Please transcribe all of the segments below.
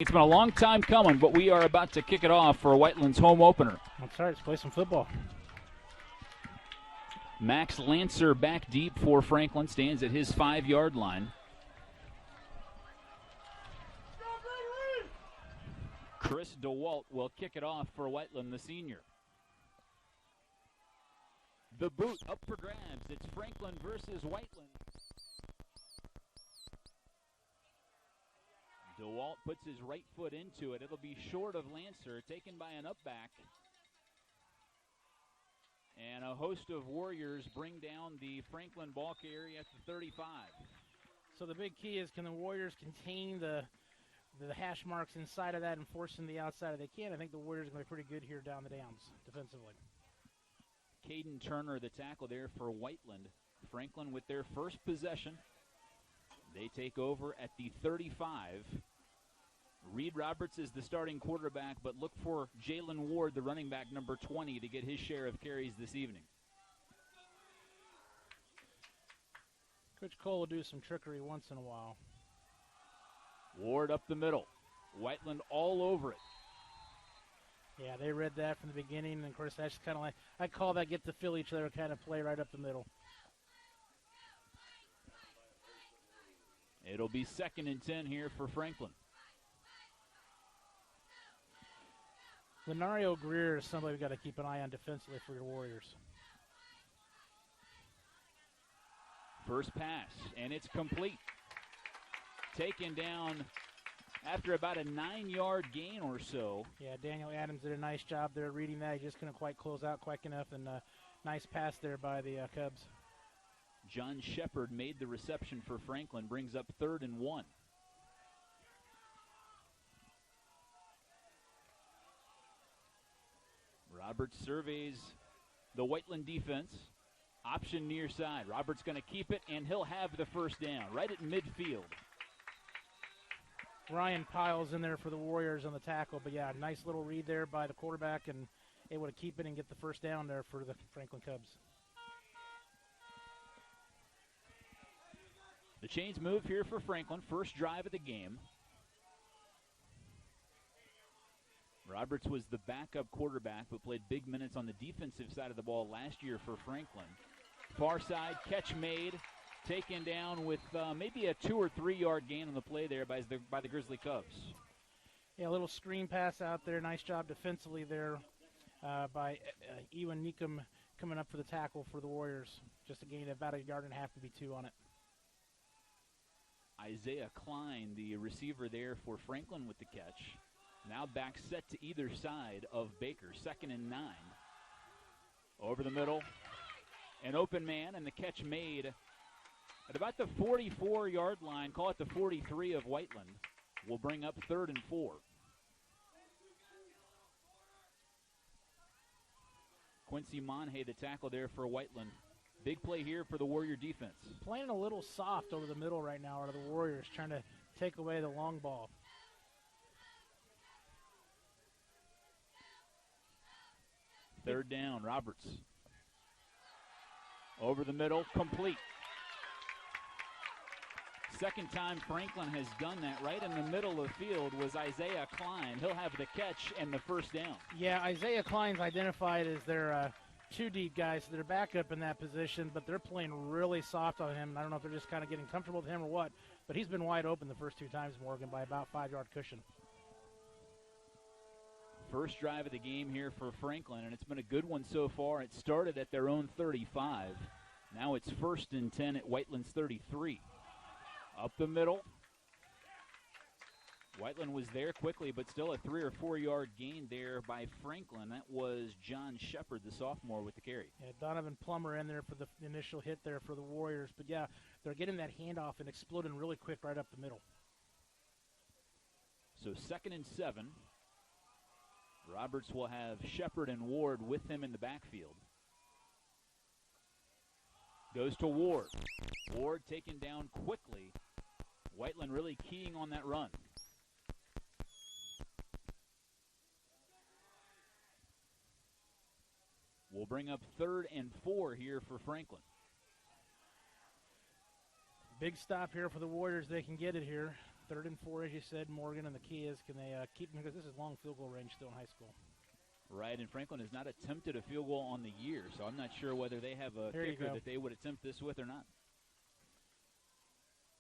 It's been a long time coming, but we are about to kick it off for Whiteland's home opener. That's right, let's play some football. Max Lancer back deep for Franklin, stands at his 5-yard line. Chris DeWalt will kick it off for Whiteland, the senior. The boot up for grabs. It's Franklin versus Whiteland. DeWalt puts his right foot into it. It'll be short of Lancer, taken by an up-back. And a host of Warriors bring down the Franklin ball carrier at the 35. So the big key is, can the Warriors contain the hash marks inside of that and force them to the outside if they can? I think the Warriors are going to be pretty good here down the downs defensively. Caden Turner, the tackle there for Whiteland. Franklin with their first possession. They take over at the 35. Reed Roberts is the starting quarterback, but look for Jalen Ward, the running back, number 20, to get his share of carries this evening. Coach Cole will do some trickery once in a while. Ward up the middle. Whiteland all over it. Yeah, they read that from the beginning, and of course that's kind of like, I call that get to feel each other kind of play right up the middle. It'll be 2nd and 10 here for Franklin. Lenario Greer is somebody we've got to keep an eye on defensively for your Warriors. First pass, and it's complete. Taken down after about a 9-yard gain or so. Yeah, Daniel Adams did a nice job there reading that. He just couldn't quite close out quick enough, and nice pass there by the Cubs. John Shepard made the reception for Franklin, brings up 3rd and 1. Roberts surveys the Whiteland defense. Option near side. Roberts going to keep it, and he'll have the first down right at midfield. Ryan Piles in there for the Warriors on the tackle, but yeah, nice little read there by the quarterback, and able to keep it and get the first down there for the Franklin Cubs. The chains move here for Franklin. First drive of the game. Roberts was the backup quarterback, but played big minutes on the defensive side of the ball last year for Franklin. Far side, catch made, taken down with maybe a 2 or 3 yard gain on the play there by the Grizzly Cubs. Yeah, a little screen pass out there. Nice job defensively there by Ewan Neekum coming up for the tackle for the Warriors. Just a gain of about 1.5 yards, maybe 2 on it. Isaiah Klein, the receiver there for Franklin with the catch. Now back set to either side of Baker. 2nd and 9. Over the middle. An open man, and the catch made at about the 44-yard line. Call it the 43 of Whiteland. Will bring up 3rd and 4. Quincy Monhay, the tackle there for Whiteland. Big play here for the Warrior defense. Playing a little soft over the middle right now out of the Warriors, trying to take away the long ball. Third down, Roberts. Over the middle, complete. Second time Franklin has done that. Right in the middle of the field was Isaiah Klein. He'll have the catch and the first down. Yeah, Isaiah Klein's identified as their 2 deep guys, so they're back up in that position, but they're playing really soft on him. I don't know if they're just kind of getting comfortable with him or what, but he's been wide open the first 2 times, Morgan, by about 5-yard cushion. First drive of the game here for Franklin, and it's been a good one so far. It started at their own 35. Now it's 1st and 10 at Whiteland's 33. Up the middle. Whiteland was there quickly, but still a 3 or 4 yard gain there by Franklin. That was John Shepard, the sophomore, with the carry. Yeah, Donovan Plummer in there for the initial hit there for the Warriors. But yeah, they're getting that handoff and exploding really quick right up the middle. So 2nd and 7. Roberts will have Shepard and Ward with him in the backfield. Goes to Ward. Ward taken down quickly. Whiteland really keying on that run. We'll bring up 3rd and 4 here for Franklin. Big stop here for the Warriors. They can get it here. 3rd and 4, as you said, Morgan, and the key is can they keep them, because this is long field goal range still in high school. Right, and Franklin has not attempted a field goal on the year, so I'm not sure whether they have a kicker that they would attempt this with or not.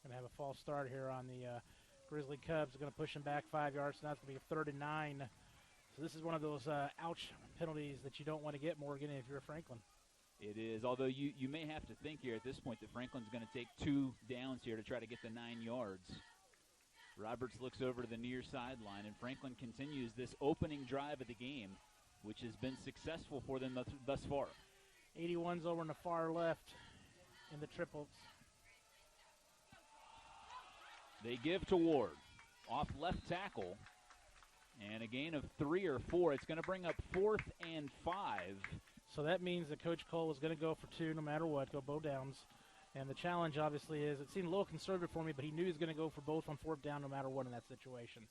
Going to have a false start here on the Grizzly Cubs. Going to push them back 5 yards. Now it's going to be a 3rd and 9. So this is one of those ouch penalties that you don't want to get, Morgan, if you're a Franklin. It is, although you may have to think here at this point that Franklin's going to take 2 downs here to try to get the 9 yards. Roberts looks over to the near sideline, and Franklin continues this opening drive of the game, which has been successful for them thus far. 81's over in the far left in the triples. They give to Ward, off left tackle, and a gain of 3 or 4. It's going to bring up 4th and 5. So that means that Coach Cole was going to go for 2 no matter what, go both downs. And the challenge, obviously, is it seemed a little conservative for me, but he knew he was going to go for both on 4th down no matter what in that situation.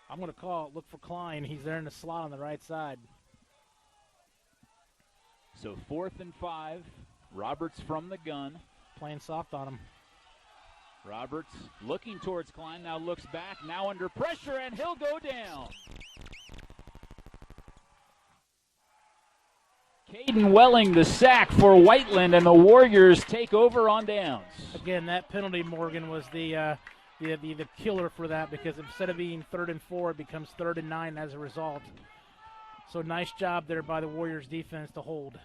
I'm going to call it, look for Klein. He's there in the slot on the right side. So 4th and 5, Roberts from the gun. Playing soft on him. Roberts looking towards Klein, now looks back, now under pressure, and he'll go down. Caden Welling the sack for Whiteland, and the Warriors take over on downs. Again, that penalty, Morgan, was the killer for that, because instead of being 3rd and 4, it becomes 3rd and 9 as a result. So nice job there by the Warriors defense to hold.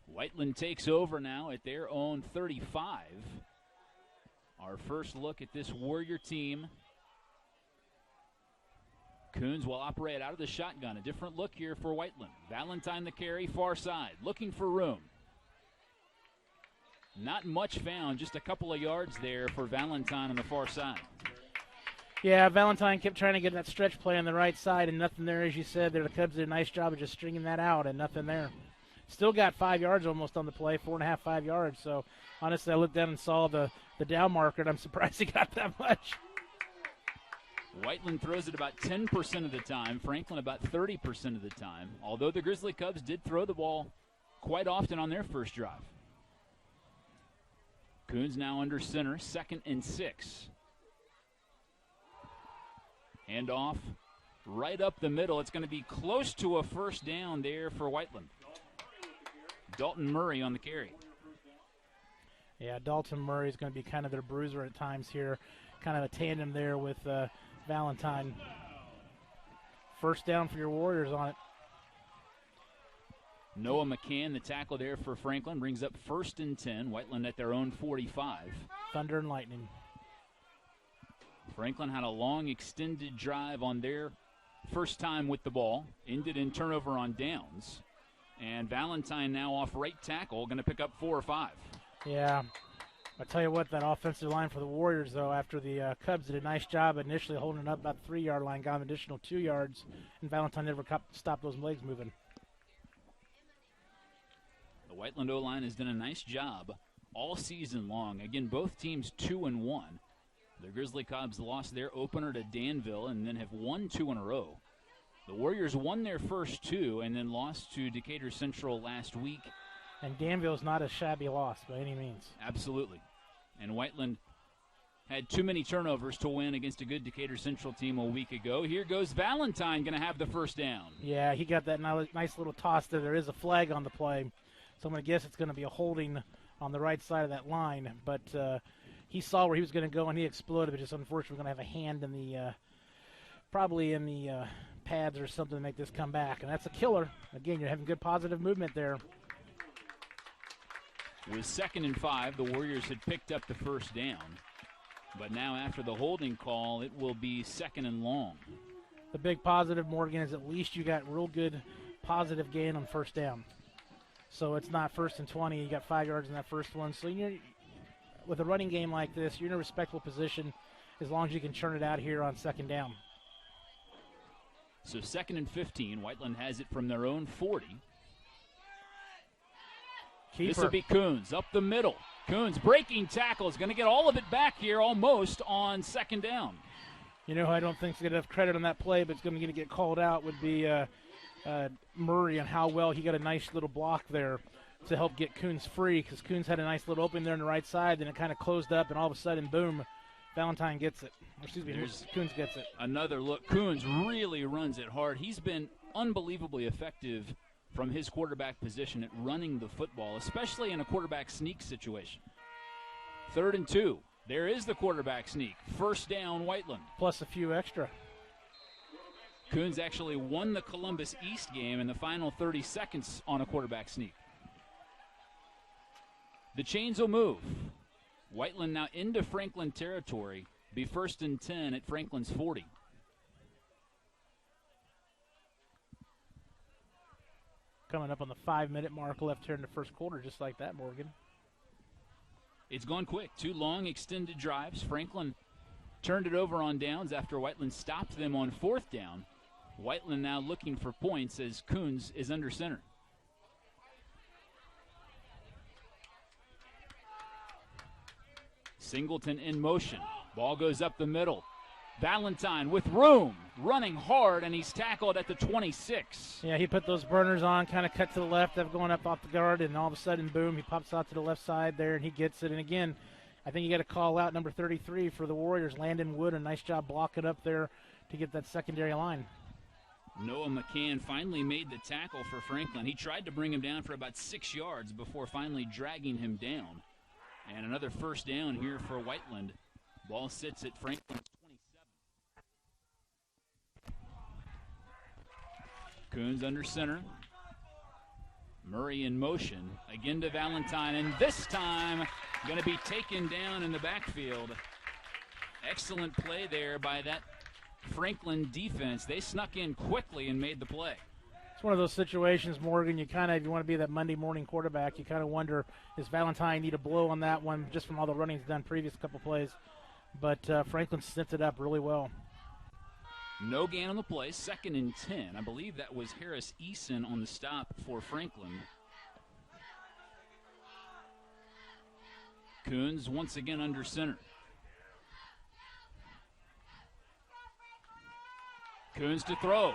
Whiteland takes over now at their own 35. Our first look at this Warrior team. Coons will operate out of the shotgun. A different look here for Whiteland. Valentine the carry, far side, looking for room. Not much found, just a couple of yards there for Valentine on the far side. Yeah, Valentine kept trying to get that stretch play on the right side, and nothing there, as you said. The Cubs did a nice job of just stringing that out, and nothing there. Still got 5 yards almost on the play, 4.5, 5 yards. So, honestly, I looked down and saw the down marker, and I'm surprised he got that much. Whiteland throws it about 10% of the time, Franklin about 30% of the time, although the Grizzly Cubs did throw the ball quite often on their first drive. Coons now under center, 2nd and 6. Hand off right up the middle. It's going to be close to a 1st down there for Whiteland. Dalton Murray on the carry. Yeah, Dalton Murray is going to be kind of their bruiser at times here, kind of a tandem there with Valentine. 1st down for your Warriors on it. Noah McCann, the tackle there for Franklin, brings up 1st and 10. Whiteland at their own 45. Thunder and lightning. Franklin had a long extended drive on their first time with the ball. Ended in turnover on downs. And Valentine now off right tackle, going to pick up 4 or 5. Yeah. I tell you what, that offensive line for the Warriors, though, after the Cubs did a nice job initially holding it up about the 3-yard line, got an additional 2 yards, and Valentine never stopped those legs moving. The Whiteland O-line has done a nice job all season long. Again, both teams 2-1. The Grizzly Cubs lost their opener to Danville and then have won 2 in a row. The Warriors won their first 2 and then lost to Decatur Central last week. And Danville's not a shabby loss by any means. Absolutely. And Whiteland had too many turnovers to win against a good Decatur Central team a week ago. Here goes Valentine, going to have the 1st down. Yeah, he got that nice little toss there. There is a flag on the play, so I'm going to guess it's going to be a holding on the right side of that line. But he saw where he was going to go, and he exploded. But just unfortunately, we're going to have a hand in the probably in the pads or something to make this come back. And that's a killer. Again, you're having good positive movement there. With 2nd and 5, the Warriors had picked up the 1st down. But now after the holding call, it will be 2nd and long. The big positive, Morgan, is at least you got real good positive gain on 1st down. So it's not 1st and 20. You got 5 yards in that first one. So with a running game like this, you're in a respectable position as long as you can churn it out here on 2nd down. So 2nd and 15. Whiteland has it from their own 40. Keeper. This will be Coons up the middle. Coons breaking tackle is going to get all of it back here almost on 2nd down. You know who I don't think is going to have credit on that play, but it's going to get called out would be Murray and how well he got a nice little block there. to help get Coons free, because Coons had a nice little opening there on the right side, then it kind of closed up, and all of a sudden, boom, Valentine gets it. Or excuse me, Coons gets it. Another look. Coons really runs it hard. He's been unbelievably effective from his quarterback position at running the football, especially in a quarterback sneak situation. 3rd and 2. There is the quarterback sneak. First down, Whiteland. Plus a few extra. Coons actually won the Columbus East game in the final 30 seconds on a quarterback sneak. The chains will move. Whiteland now into Franklin territory. Be 1st and 10 at Franklin's 40. Coming up on the 5-minute mark left here in the first quarter, just like that, Morgan. It's gone quick. 2 long extended drives. Franklin turned it over on downs after Whiteland stopped them on 4th down. Whiteland now looking for points as Coons is under center. Singleton in motion. Ball goes up the middle. Valentine with room, running hard, and he's tackled at the 26. Yeah, he put those burners on, kind of cut to the left, going up off the guard, and all of a sudden, boom, he pops out to the left side there, and he gets it. And again, I think you got to call out number 33 for the Warriors, Landon Wood, a nice job blocking up there to get that secondary line. Noah McCann finally made the tackle for Franklin. He tried to bring him down for about 6 yards before finally dragging him down. And another first down here for Whiteland. Ball sits at Franklin's 27. Coons under center. Murray in motion. Again to Valentine, and this time going to be taken down in the backfield. Excellent play there by that Franklin defense. They snuck in quickly and made the play. It's one of those situations, Morgan, you want to be that Monday morning quarterback, you kind of wonder, does Valentine need a blow on that one just from all the running he's done previous couple plays? But Franklin snipped it up really well. No gain on the play, 2nd and 10. I believe that was Harris Eason on the stop for Franklin. Coons once again under center. Coons to throw.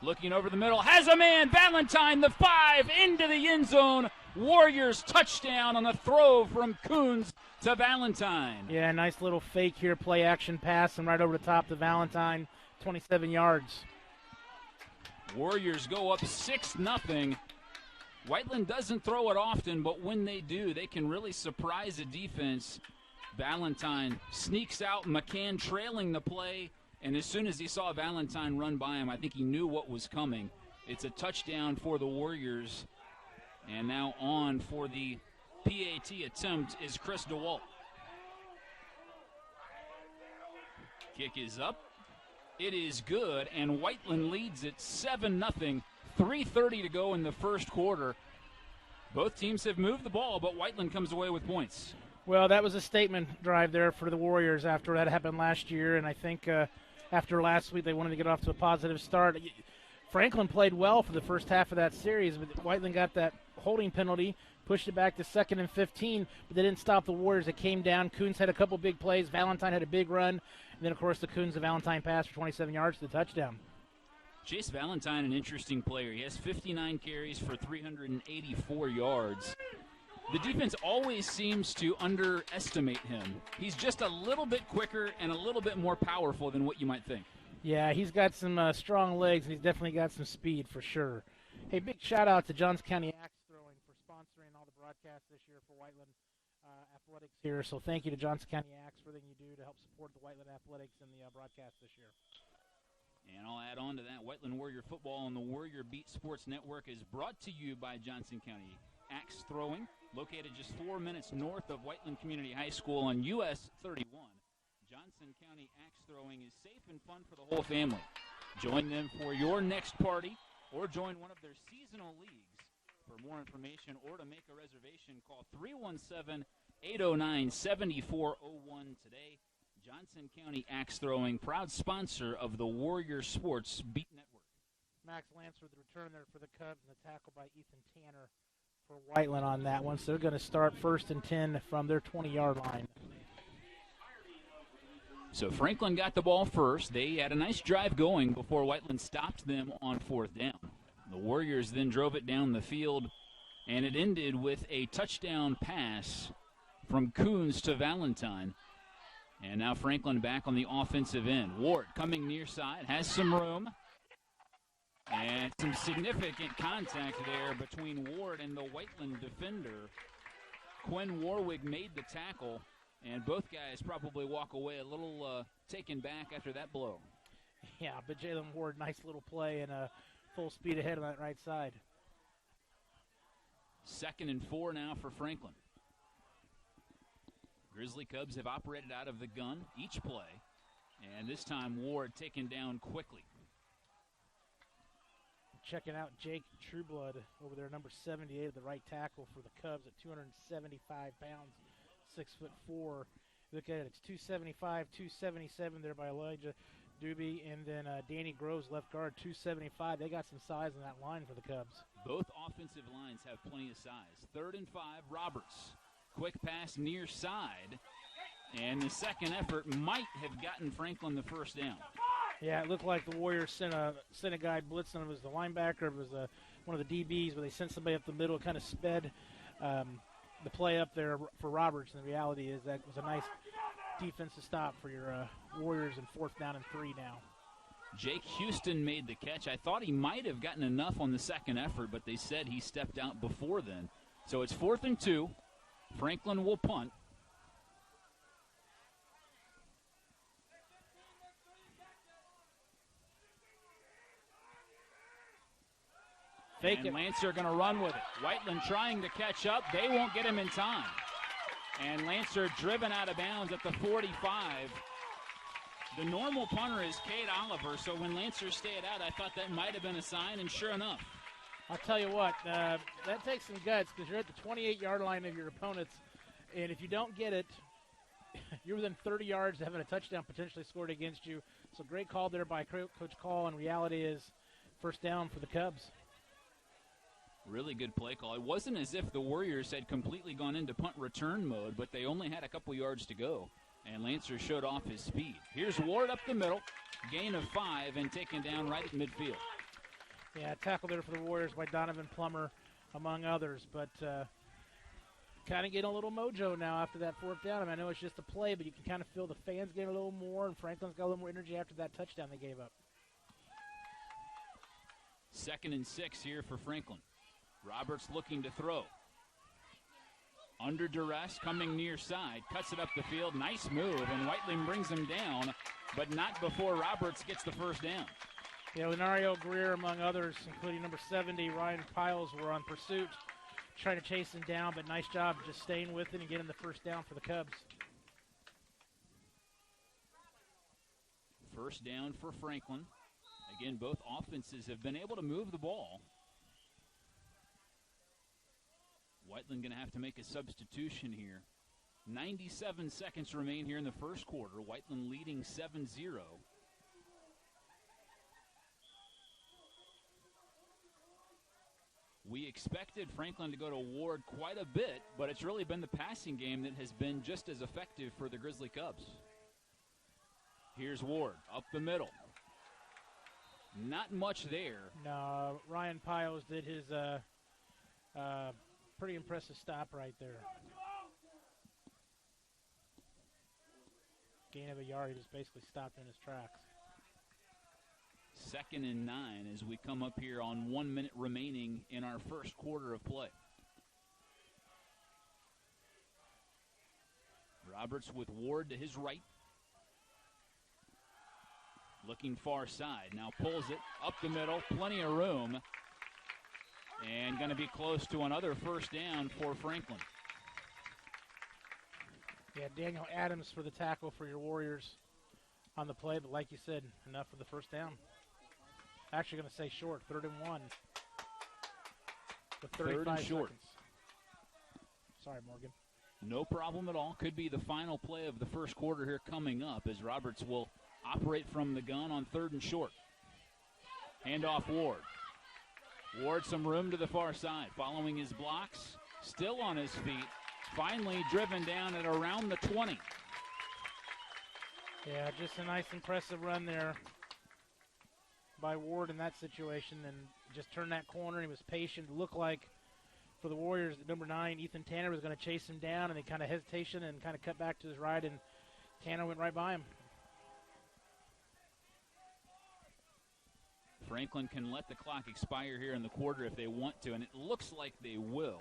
Looking over the middle. Has a man. Valentine, the 5, into the end zone. Warriors touchdown on the throw from Coons to Valentine. Yeah, nice little fake here, play action pass, and right over the top to Valentine. 27 yards. Warriors go up 6-0. Whiteland doesn't throw it often, but when they do, they can really surprise a defense. Valentine sneaks out, McCann trailing the play, and as soon as he saw Valentine run by him, I think he knew what was coming. It's a touchdown for the Warriors. And now on for the PAT attempt is Chris DeWalt. Kick is up. It is good, and Whiteland leads it 7-0. 3:30 to go in the first quarter. Both teams have moved the ball, but Whiteland comes away with points. Well, that was a statement drive there for the Warriors after that happened last year, and I think after last week they wanted to get off to a positive start. Franklin played well for the first half of that series, but Whiteland got that holding penalty, pushed it back to 2nd and 15, but they didn't stop the Warriors. It came down. Coons had a couple big plays. Valentine had a big run. And then, of course, the Coons to Valentine pass for 27 yards to the touchdown. Chase Valentine, an interesting player. He has 59 carries for 384 yards. The defense always seems to underestimate him. He's just a little bit quicker and a little bit more powerful than what you might think. Yeah, he's got some strong legs, and he's definitely got some speed for sure. Hey, big shout-out to Johnson County Axe Throwing for sponsoring all the broadcasts this year for Whiteland Athletics here. So thank you to Johnson County Axe for everything you do to help support the Whiteland Athletics and the broadcast this year. And I'll add on to that, Whiteland Warrior Football on the Warrior Beat Sports Network is brought to you by Johnson County Axe Throwing, located just 4 minutes north of Whiteland Community High School on US 31. Johnson County Axe Throwing is safe and fun for the whole family. Join them for your next party or join one of their seasonal leagues. For more information or to make a reservation, call 317-809-7401 today. Johnson County Axe Throwing, proud sponsor of the Warrior Sports Beat Network. Max Lance with the return there for the Cubs and the tackle by Ethan Tanner for Whiteland on that one. So they're going to start 1st and 10 from their 20-yard line. So Franklin got the ball first. They had a nice drive going before Whiteland stopped them on 4th down. The Warriors then drove it down the field And it ended with a touchdown pass from Coons to Valentine. And now Franklin back on the offensive end. Ward coming near side, has some room. And some significant contact there between Ward and the Whiteland defender. Quinn Warwick made the tackle, and both guys probably walk away a little taken back after that blow. Yeah, but Jalen Ward, nice little play and full speed ahead on that right side. 2nd and 4 now for Franklin. Grizzly Cubs have operated out of the gun each play, and this time Ward taken down quickly. Checking out Jake Trueblood over there, number 78 at the right tackle for the Cubs at 275 pounds, 6'4". Look at it, it's 275, 277 there by Elijah Doobie, and then Danny Groves, left guard, 275. They got some size in that line for the Cubs. Both offensive lines have plenty of size. 3rd and 5, Roberts. Quick pass near side, and the second effort might have gotten Franklin the first down. Yeah, it looked like the Warriors sent a guy blitzing. It was the linebacker. It was one of the DBs, where they sent somebody up the middle. It kind of sped the play up there for Roberts. And the reality is that was a nice defensive stop for your Warriors in 4th down and 3 now. Jake Houston made the catch. I thought he might have gotten enough on the second effort, but they said he stepped out before then. So it's 4th and 2. Franklin will punt. Fake and it. Lancer going to run with it. Whiteland trying to catch up. They won't get him in time. And Lancer driven out of bounds at the 45. The normal punter is Cade Oliver, so when Lancer stayed out, I thought that might have been a sign, and sure enough. I'll tell you what, that takes some guts, because you're at the 28-yard line of your opponents, and if you don't get it, you're within 30 yards of having a touchdown potentially scored against you. So great call there by Coach Call, and reality is first down for the Cubs. Really good play call. It wasn't as if the Warriors had completely gone into punt return mode, but they only had a couple yards to go, and Lancer showed off his speed. Here's Ward up the middle, gain of 5, and taken down right at midfield. Yeah, tackle there for the Warriors by Donovan Plummer, among others, but kind of getting a little mojo now after that 4th down. I mean, I know it's just a play, but you can kind of feel the fans getting a little more, and Franklin's got a little more energy after that touchdown they gave up. 2nd and 6 here for Franklin. Roberts looking to throw. Under duress, coming near side, cuts it up the field. Nice move, and Whiteland brings him down, but not before Roberts gets the first down. Yeah, Lenario Greer, among others, including number 70, Ryan Piles, were on pursuit, trying to chase him down, but nice job just staying with it and getting the first down for the Cubs. First down for Franklin. Again, both offenses have been able to move the ball. Whiteland going to have to make a substitution here. 97 seconds remain here in the first quarter. Whiteland leading 7-0. We expected Franklin to go to Ward quite a bit, but it's really been the passing game that has been just as effective for the Grizzly Cubs. Here's Ward up the middle. Not much there. No, Ryan Piles did his pretty impressive stop right there. Gain of a yard, he just basically stopped in his tracks. 2nd and 9 as we come up here on 1 minute remaining in our first quarter of play. Roberts with Ward to his right. Looking far side. Now pulls it up the middle. Plenty of room. And going to be close to another first down for Franklin. Yeah, Daniel Adams for the tackle for your Warriors on the play. But like you said, enough for the first down. Actually going to say short, 3rd and 1. With 35 3rd and short. seconds. Sorry, Morgan. No problem at all. Could be the final play of the first quarter here coming up as Roberts will operate from the gun on 3rd and short. Handoff Ward. Ward some room to the far side. Following his blocks. Still on his feet. Finally driven down at around the 20. Yeah, just a nice, impressive run there by Ward in that situation, and just turned that corner. He was patient. It looked like for the Warriors, number 9, Ethan Tanner, was going to chase him down, and they kind of hesitation and kind of cut back to his right, and Tanner went right by him. Franklin can let the clock expire here in the quarter if they want to, and it looks like they will.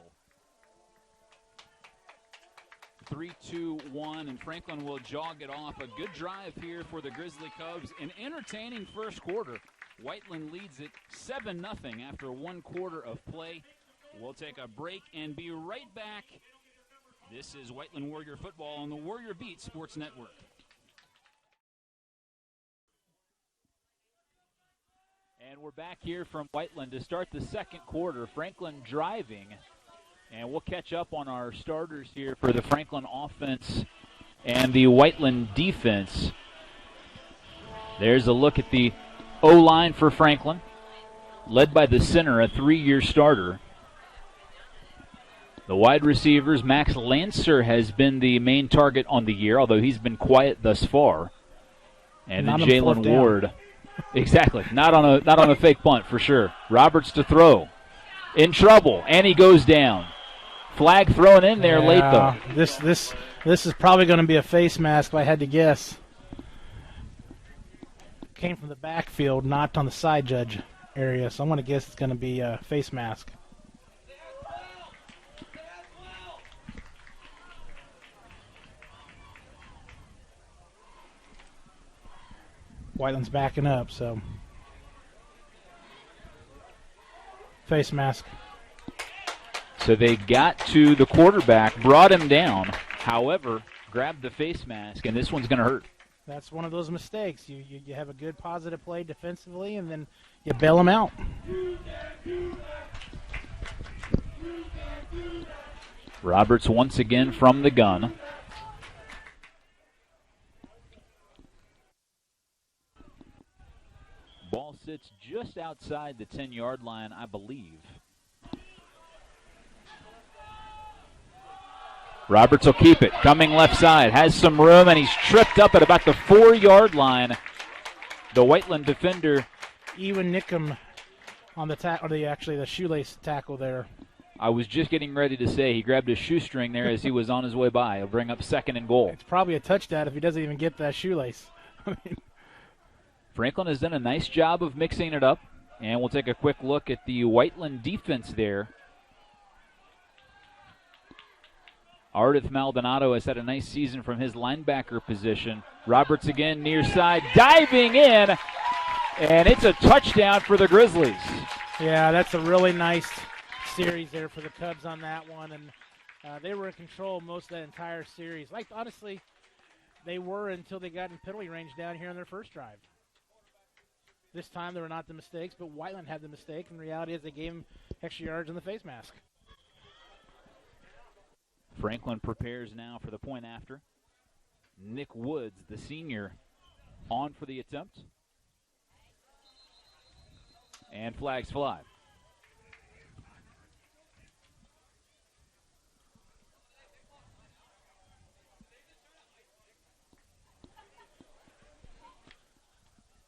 3-2-1, and Franklin will jog it off. A good drive here for the Grizzly Cubs. An entertaining first quarter. Whiteland leads it 7-0 after 1 quarter of play. We'll take a break and be right back. This is Whiteland Warrior Football on the Warrior Beat Sports Network. And we're back here from Whiteland to start the second quarter. Franklin driving. And we'll catch up on our starters here for the Franklin offense and the Whiteland defense. There's a look at the O-line for Franklin, led by the center, a 3-year starter. The wide receivers, Max Lancer has been the main target on the year, although he's been quiet thus far. And then Jalen Ward. Exactly. Not on a fake punt for sure. Roberts to throw. In trouble, and he goes down. Flag thrown in there late, though. This is probably going to be a face mask if I had to guess. Came from the backfield, not on the side judge area, so I'm going to guess it's going to be a face mask. Whiteland's backing up, so face mask. So they got to the quarterback, brought him down, however, grabbed the face mask, and this one's going to hurt. That's one of those mistakes. You have a good positive play defensively, and then you bail them out. Roberts once again from the gun. Ball sits just outside the 10-yard line, I believe. Roberts will keep it. Coming left side. Has some room, and he's tripped up at about the 4-yard line. The Whiteland defender. Ewan Nickham on the shoelace tackle there. I was just getting ready to say he grabbed his shoestring there as he was on his way by. He'll bring up 2nd and goal. It's probably a touchdown if he doesn't even get that shoelace. Franklin has done a nice job of mixing it up. And we'll take a quick look at the Whiteland defense there. Ardith Maldonado has had a nice season from his linebacker position. Roberts again near side, diving in, and it's a touchdown for the Grizzlies. Yeah, that's a really nice series there for the Cubs on that one, and they were in control most of that entire series. Honestly, they were until they got in penalty range down here on their first drive. This time they were not the mistakes, but Whiteland had the mistake, and the reality is they gave him extra yards on the face mask. Franklin prepares now for the point after. Nick Woods, the senior, on for the attempt. And flags fly.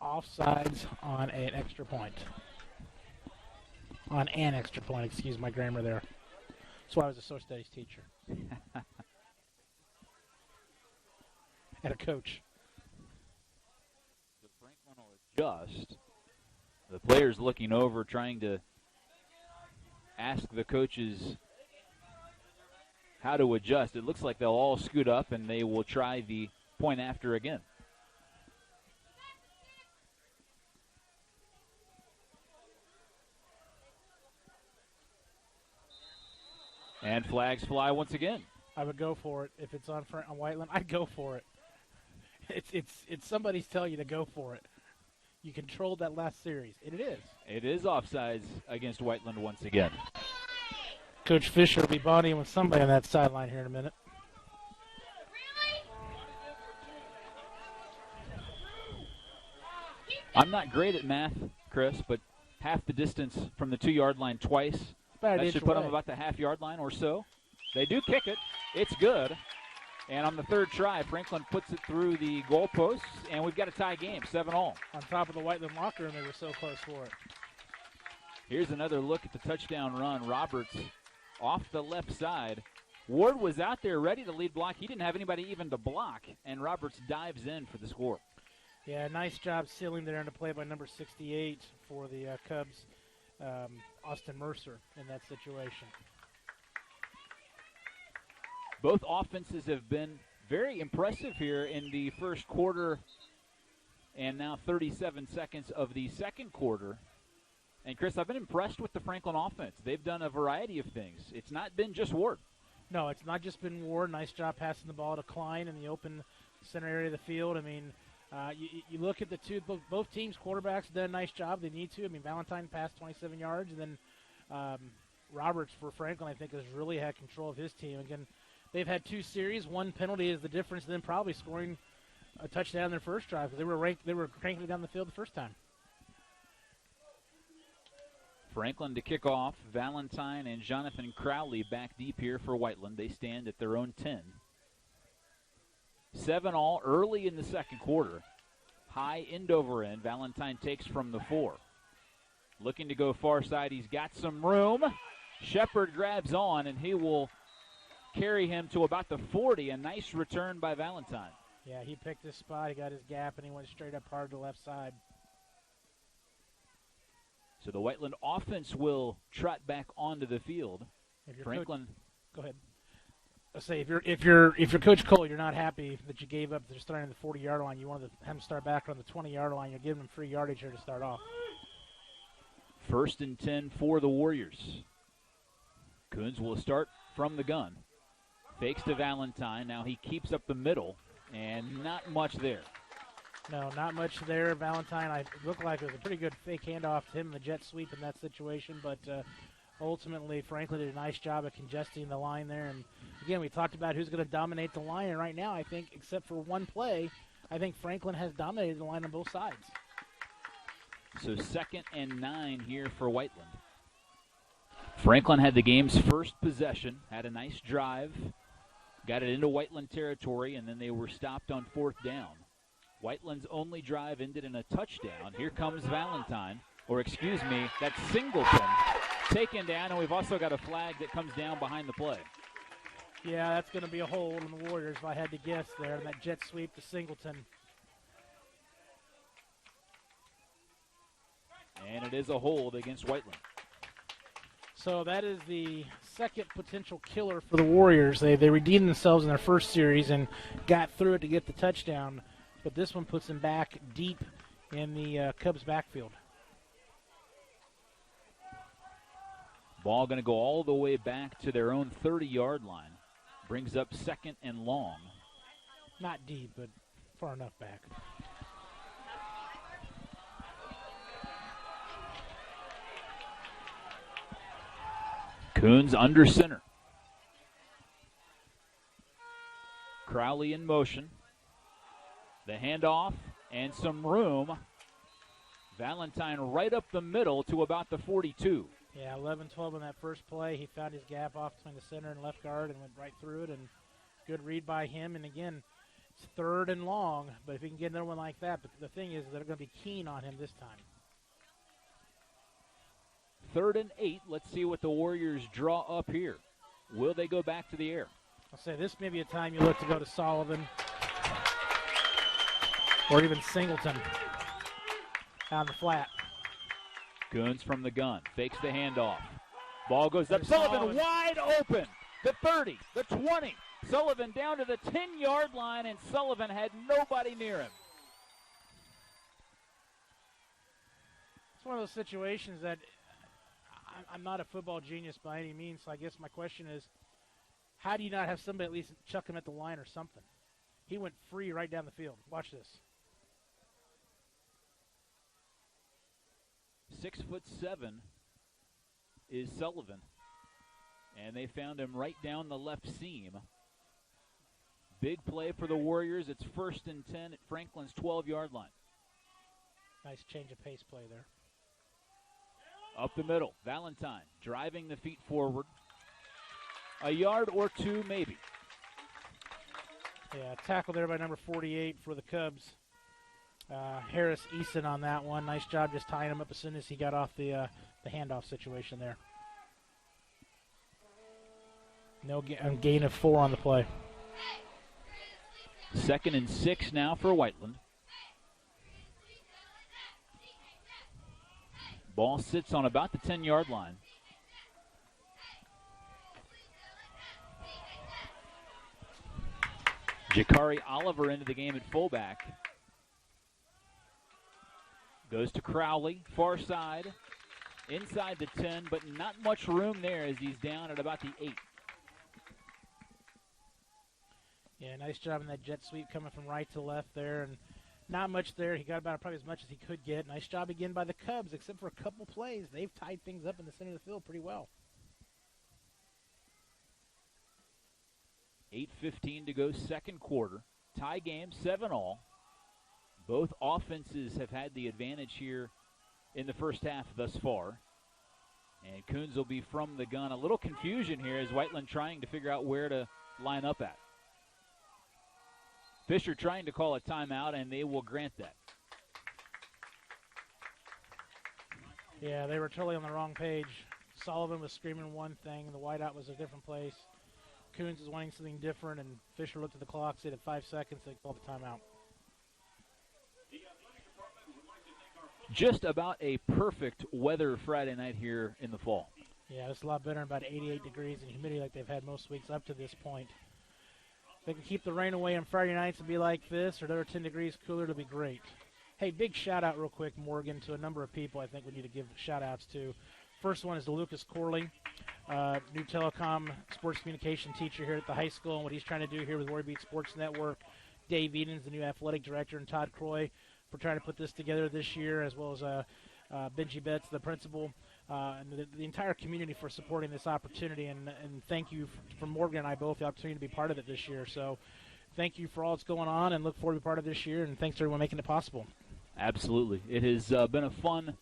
Offsides on an extra point. On an extra point, excuse my grammar there. That's why I was a social studies teacher. And a coach. So Franklin will adjust. The players looking over, trying to ask the coaches how to adjust. It looks like they'll all scoot up, and they will try the point after again. And flags fly once again. I would go for it if it's on Whiteland. I'd go for it. It's somebody's telling you to go for it. You controlled that last series. It is. It is offsides against Whiteland once again. Coach Fisher will be bonding with somebody on that sideline here in a minute. I'm not great at math, Chris, but half the distance from the 2-yard line twice. That should put them about the half-yard line or so. They do kick it. It's good. And on the third try, Franklin puts it through the goalposts, and we've got a tie game, 7-all. On top of the Whiteland locker room, they were so close for it. Here's another look at the touchdown run. Roberts off the left side. Ward was out there ready to lead block. He didn't have anybody even to block, and Roberts dives in for the score. Yeah, nice job sealing there into play by number 68 for the Cubs, Austin Mercer, in that situation. Both offenses have been very impressive here in the first quarter and now 37 seconds of the second quarter. And, Chris, I've been impressed with the Franklin offense. They've done a variety of things. It's not been just Ward. No, it's not just been Ward. Nice job passing the ball to Klein in the open center area of the field. I mean, you look at the two, both teams' quarterbacks done a nice job. They need to. I mean, Valentine passed 27 yards, and then Roberts for Franklin, I think, has really had control of his team. Again, they've had two series. One penalty is the difference, and then probably scoring a touchdown in their first drive because they were cranking it down the field the first time. Franklin to kick off. Valentine and Jonathan Crowley back deep here for Whiteland. They stand at their own 10. 7-all early in the second quarter. High end over end. Valentine takes from the 4. Looking to go far side. He's got some room. Shepard grabs on, and he will carry him to about the 40. A nice return by Valentine. Yeah, he picked his spot. He got his gap, and he went straight up hard to the left side. So the Whiteland offense will trot back onto the field. Franklin, go ahead. Let's say if you're Coach Cole, you're not happy that you gave up. They're starting at the 40-yard line. You wanted to have them start back on the 20-yard line. You're giving them free yardage here to start off. 1st and 10 for the Warriors. Coons will start from the gun. Fakes to Valentine. Now he keeps up the middle, and not much there. No, not much there. Valentine, it looked like it was a pretty good fake handoff to him in the jet sweep in that situation, but ultimately Franklin did a nice job of congesting the line there. And, again, we talked about who's going to dominate the line, and right now I think, except for one play, I think Franklin has dominated the line on both sides. So 2nd and 9 here for Whiteland. Franklin had the game's first possession, had a nice drive, got it into Whiteland territory, and then they were stopped on 4th down. Whiteland's only drive ended in a touchdown. Here comes Valentine, that's Singleton, taken down, and we've also got a flag that comes down behind the play. Yeah, that's going to be a hold on the Warriors if I had to guess there, and that jet sweep to Singleton. And it is a hold against Whiteland. So that is the second potential killer for the Warriors. They redeemed themselves in their first series and got through it to get the touchdown. But this one puts them back deep in the Cubs' backfield. Ball going to go all the way back to their own 30-yard line. Brings up 2nd and long. Not deep, but far enough back. Coons under center. Crowley in motion. The handoff and some room. Valentine right up the middle to about the 42. Yeah, 11-12 on that first play. He found his gap off between the center and left guard and went right through it, and good read by him. And again, it's 3rd and long, but if he can get another one like that, but the thing is they're going to be keen on him this time. 3rd and 8. Let's see what the Warriors draw up here. Will they go back to the air? I'll say this may be a time you look to go to Sullivan or even Singleton on the flat. Coons from the gun. Fakes the handoff. Ball goes up. Sullivan wide open. The 30, the 20. Sullivan down to the 10-yard line, and Sullivan had nobody near him. It's one of those situations that I'm not a football genius by any means, so I guess my question is, how do you not have somebody at least chuck him at the line or something? He went free right down the field. Watch this. 6'7" is Sullivan, and they found him right down the left seam. Big play for the Warriors. It's 1st and 10 at Franklin's 12-yard line. Nice change of pace play there. Up the middle, Valentine driving the feet forward. A yard or two, maybe. Yeah, tackle there by number 48 for the Cubs. Harris Eason on that one. Nice job just tying him up as soon as he got off the handoff situation there. No gain of 4 on the play. 2nd and 6 now for Whiteland. Ball sits on about the 10-yard line. Jakari Oliver into the game at fullback. Goes to Crowley, far side, inside the 10, but not much room there as he's down at about the 8. Yeah, nice job in that jet sweep coming from right to left there, and not much there. He got about probably as much as he could get. Nice job again by the Cubs, except for a couple plays. They've tied things up in the center of the field pretty well. 8:15 to go, second quarter. Tie game, 7-all. Both offenses have had the advantage here in the first half thus far. And Coons will be from the gun. A little confusion here as Whiteland trying to figure out where to line up at. Fisher trying to call a timeout, and they will grant that. Yeah, they were totally on the wrong page. Sullivan was screaming one thing, and the wideout was a different place. Coons was wanting something different, and Fisher looked at the clock, said at 5 seconds, they called the timeout. Just about a perfect weather Friday night here in the fall. Yeah, it's a lot better, about 88 degrees and humidity like they've had most weeks up to this point. If they can keep the rain away on Friday nights and be like this, or another 10 degrees cooler, it'll be great. Hey, big shout-out real quick, Morgan, to a number of people I think we need to give shout-outs to. First one is to Lucas Corley, new telecom sports communication teacher here at the high school, and what he's trying to do here with Warrior Beat Sports Network. Dave Edens, the new athletic director, and Todd Croy for trying to put this together this year, as well as Benji Betts, the principal, and the entire community for supporting this opportunity. And thank you for Morgan and I both the opportunity to be part of it this year. So thank you for all that's going on, and look forward to be part of this year, and thanks to everyone making it possible. Absolutely. It has been a fun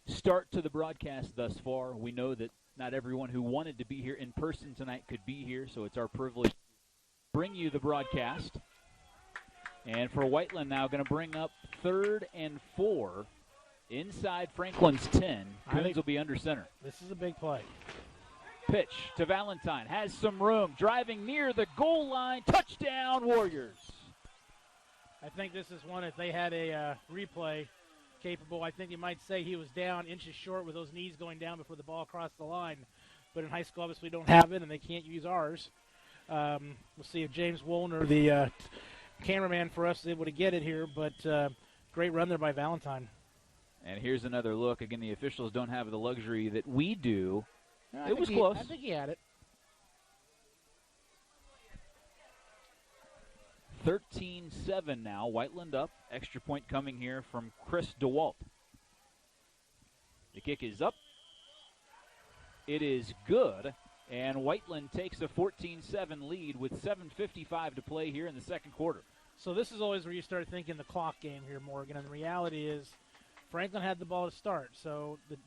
start to the broadcast thus far. We know that not everyone who wanted to be here in person tonight could be here, so it's our privilege to bring you the broadcast. And for Whiteland now, going to bring up 3rd and 4 inside Franklin's 10. Coons will be under center. This is a big play. Pitch to Valentine. Has some room. Driving near the goal line. Touchdown, Warriors. I think this is one, if they had a replay capable, I think you might say he was down inches short with those knees going down before the ball crossed the line. But in high school, obviously, we don't have it, and they can't use ours. We'll see if James Woolner, the cameraman for us, is able to get it here. But great run there by Valentine. And here's another look. Again, the officials don't have the luxury that we do. No, it was close. I think he had it. 13-7 now. Whiteland up. Extra point coming here from Chris DeWalt. The kick is up. It is good. And Whiteland takes a 14-7 lead with 7:55 to play here in the second quarter. So this is always where you start thinking the clock game here, Morgan. And the reality is Franklin had the ball to start. So the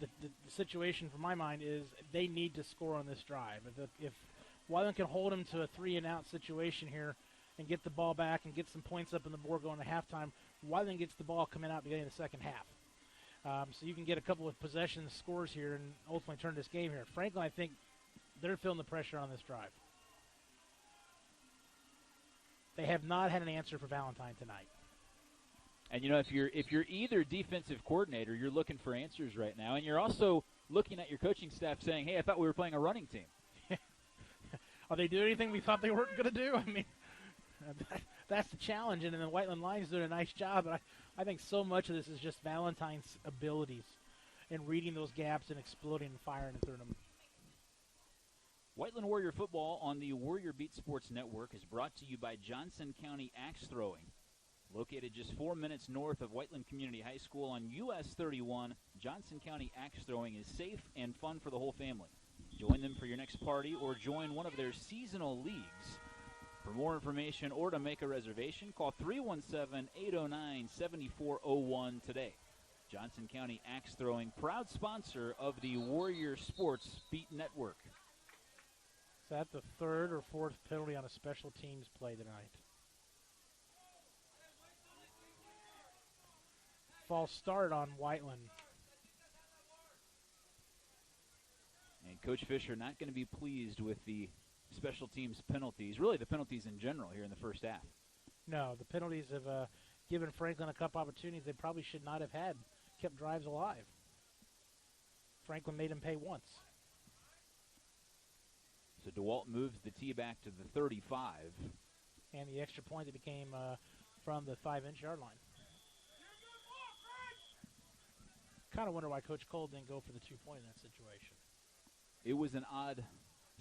situation, from my mind, is they need to score on this drive. If Whiteland can hold them to a 3-and-out situation here and get the ball back and get some points up in the board going to halftime, Whiteland gets the ball coming out beginning of the second half. So you can get a couple of possession scores here and ultimately turn this game here. Franklin, I think they're feeling the pressure on this drive. They have not had an answer for Valentine tonight. And, you know, if you're either defensive coordinator, you're looking for answers right now, and you're also looking at your coaching staff saying, hey, I thought we were playing a running team. Are they doing anything we thought they weren't going to do? I mean, that's the challenge, and then the Whiteland Lions doing a nice job. But I think so much of this is just Valentine's abilities in reading those gaps and exploding and firing through them. Whiteland Warrior football on the Warrior Beat Sports Network is brought to you by Johnson County Axe Throwing. Located just 4 minutes north of Whiteland Community High School on US 31, Johnson County Axe Throwing is safe and fun for the whole family. Join them for your next party or join one of their seasonal leagues. For more information or to make a reservation, call 317-809-7401 today. Johnson County Axe Throwing, proud sponsor of the Warrior Sports Beat Network. Is that the third or fourth penalty on a special teams play tonight? False start on Whiteland. And Coach Fisher not going to be pleased with the special teams penalties, really the penalties in general here in the first half. No, the penalties have given Franklin a couple opportunities they probably should not have had, kept drives alive. Franklin made him pay once. So DeWalt moves the tee back to the 35. And the extra point that became from the 5-inch yard line. Kind of wonder why Coach Cole didn't go for the 2-point in that situation. It was an odd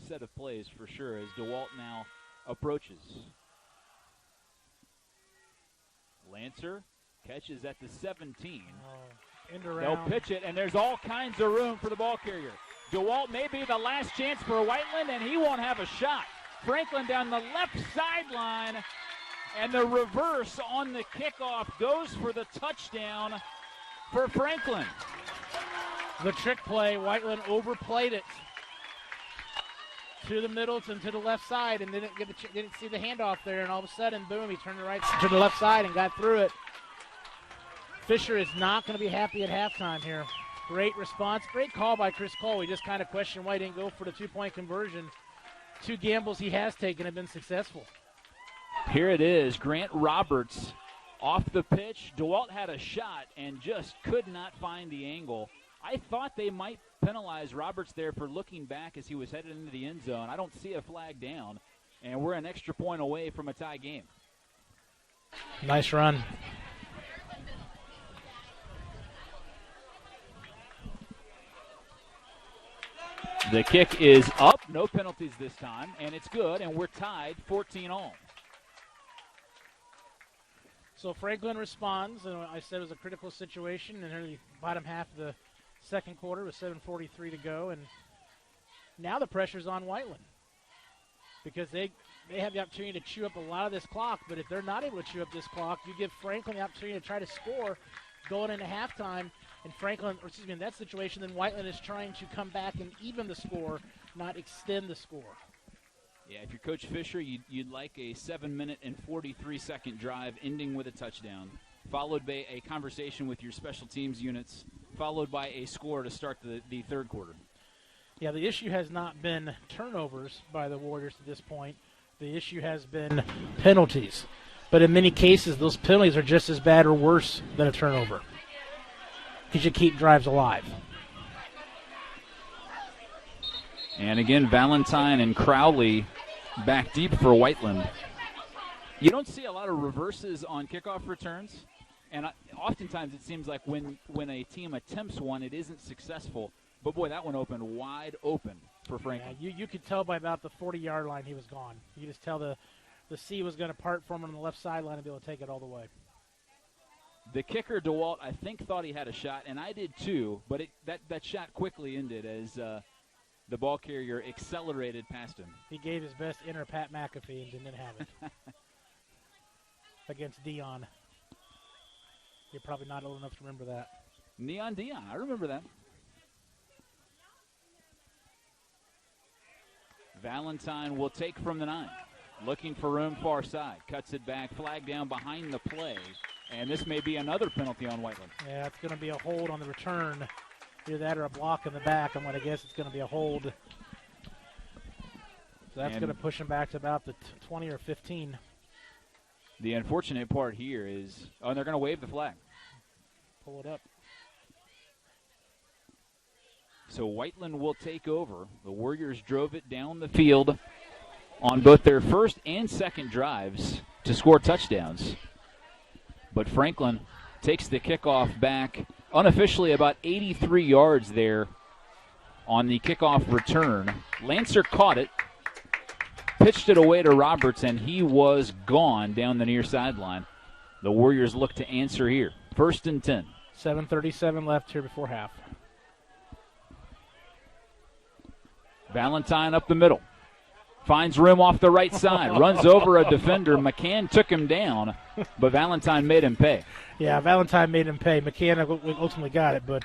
set of plays for sure as DeWalt now approaches. Lancer catches at the 17. End around. They'll pitch it, and there's all kinds of room for the ball carrier. DeWalt may be the last chance for Whiteland, and he won't have a shot. Franklin down the left sideline, and the reverse on the kickoff goes for the touchdown for Franklin. The trick play, Whiteland overplayed it to the Middleton, to the left side, and didn't see the handoff there, and all of a sudden, boom, he turned to the left side and got through it. Fisher is not going to be happy at halftime here. Great response. Great call by Chris Cole. We just kind of questioned why he didn't go for the 2-point conversion. 2 gambles he has taken have been successful. Here it is. Grant Roberts off the pitch. DeWalt had a shot and just could not find the angle. I thought they might penalize Roberts there for looking back as he was headed into the end zone. I don't see a flag down, and we're an extra point away from a tie game. Nice run. The kick is up. No penalties this time, and it's good, and we're tied 14-all. So Franklin responds, and I said it was a critical situation in the bottom half of the second quarter with 7:43 to go, and now the pressure's on Whiteland because they have the opportunity to chew up a lot of this clock, but if they're not able to chew up this clock, you give Franklin the opportunity to try to score going into halftime, and in that situation, then Whiteland is trying to come back and even the score, not extend the score. Yeah, if you're Coach Fisher, you'd like a 7-minute and 43-second drive ending with a touchdown, followed by a conversation with your special teams units, followed by a score to start the third quarter. Yeah, the issue has not been turnovers by the Warriors to this point. The issue has been penalties. But in many cases, those penalties are just as bad or worse than a turnover because you keep drives alive. And again, Valentine and Crowley back deep for Whiteland. You don't see a lot of reverses on kickoff returns, and oftentimes it seems like when a team attempts one, it isn't successful. But, boy, that one opened wide open for Franklin. Yeah, you could tell by about the 40-yard line he was gone. You could just tell the sea was going to part for him on the left sideline and be able to take it all the way. The kicker, DeWalt, I think thought he had a shot, and I did too, but that shot quickly ended as the ball carrier accelerated past him. He gave his best inner Pat McAfee and didn't have it against Dion. You're probably not old enough to remember that. Neon Dion, I remember that. Valentine will take from the 9. Looking for room far side. Cuts it back. Flag down behind the play. And this may be another penalty on Whiteland. Yeah, it's going to be a hold on the return. Either that or a block in the back. I'm going to guess it's going to be a hold. So that's going to push him back to about the 20 or 15. The unfortunate part here is, they're going to wave the flag. Pull it up. So Whiteland will take over. The Warriors drove it down the field on both their first and second drives to score touchdowns. But Franklin takes the kickoff back unofficially about 83 yards there on the kickoff return. Lancer caught it, pitched it away to Roberts, and he was gone down the near sideline. The Warriors look to answer here. 1st and 10. 7:37 left here before half. Valentine up the middle. Finds room off the right side. Runs over a defender. McCann took him down, but Valentine made him pay. Yeah, Valentine made him pay. McCann ultimately got it, but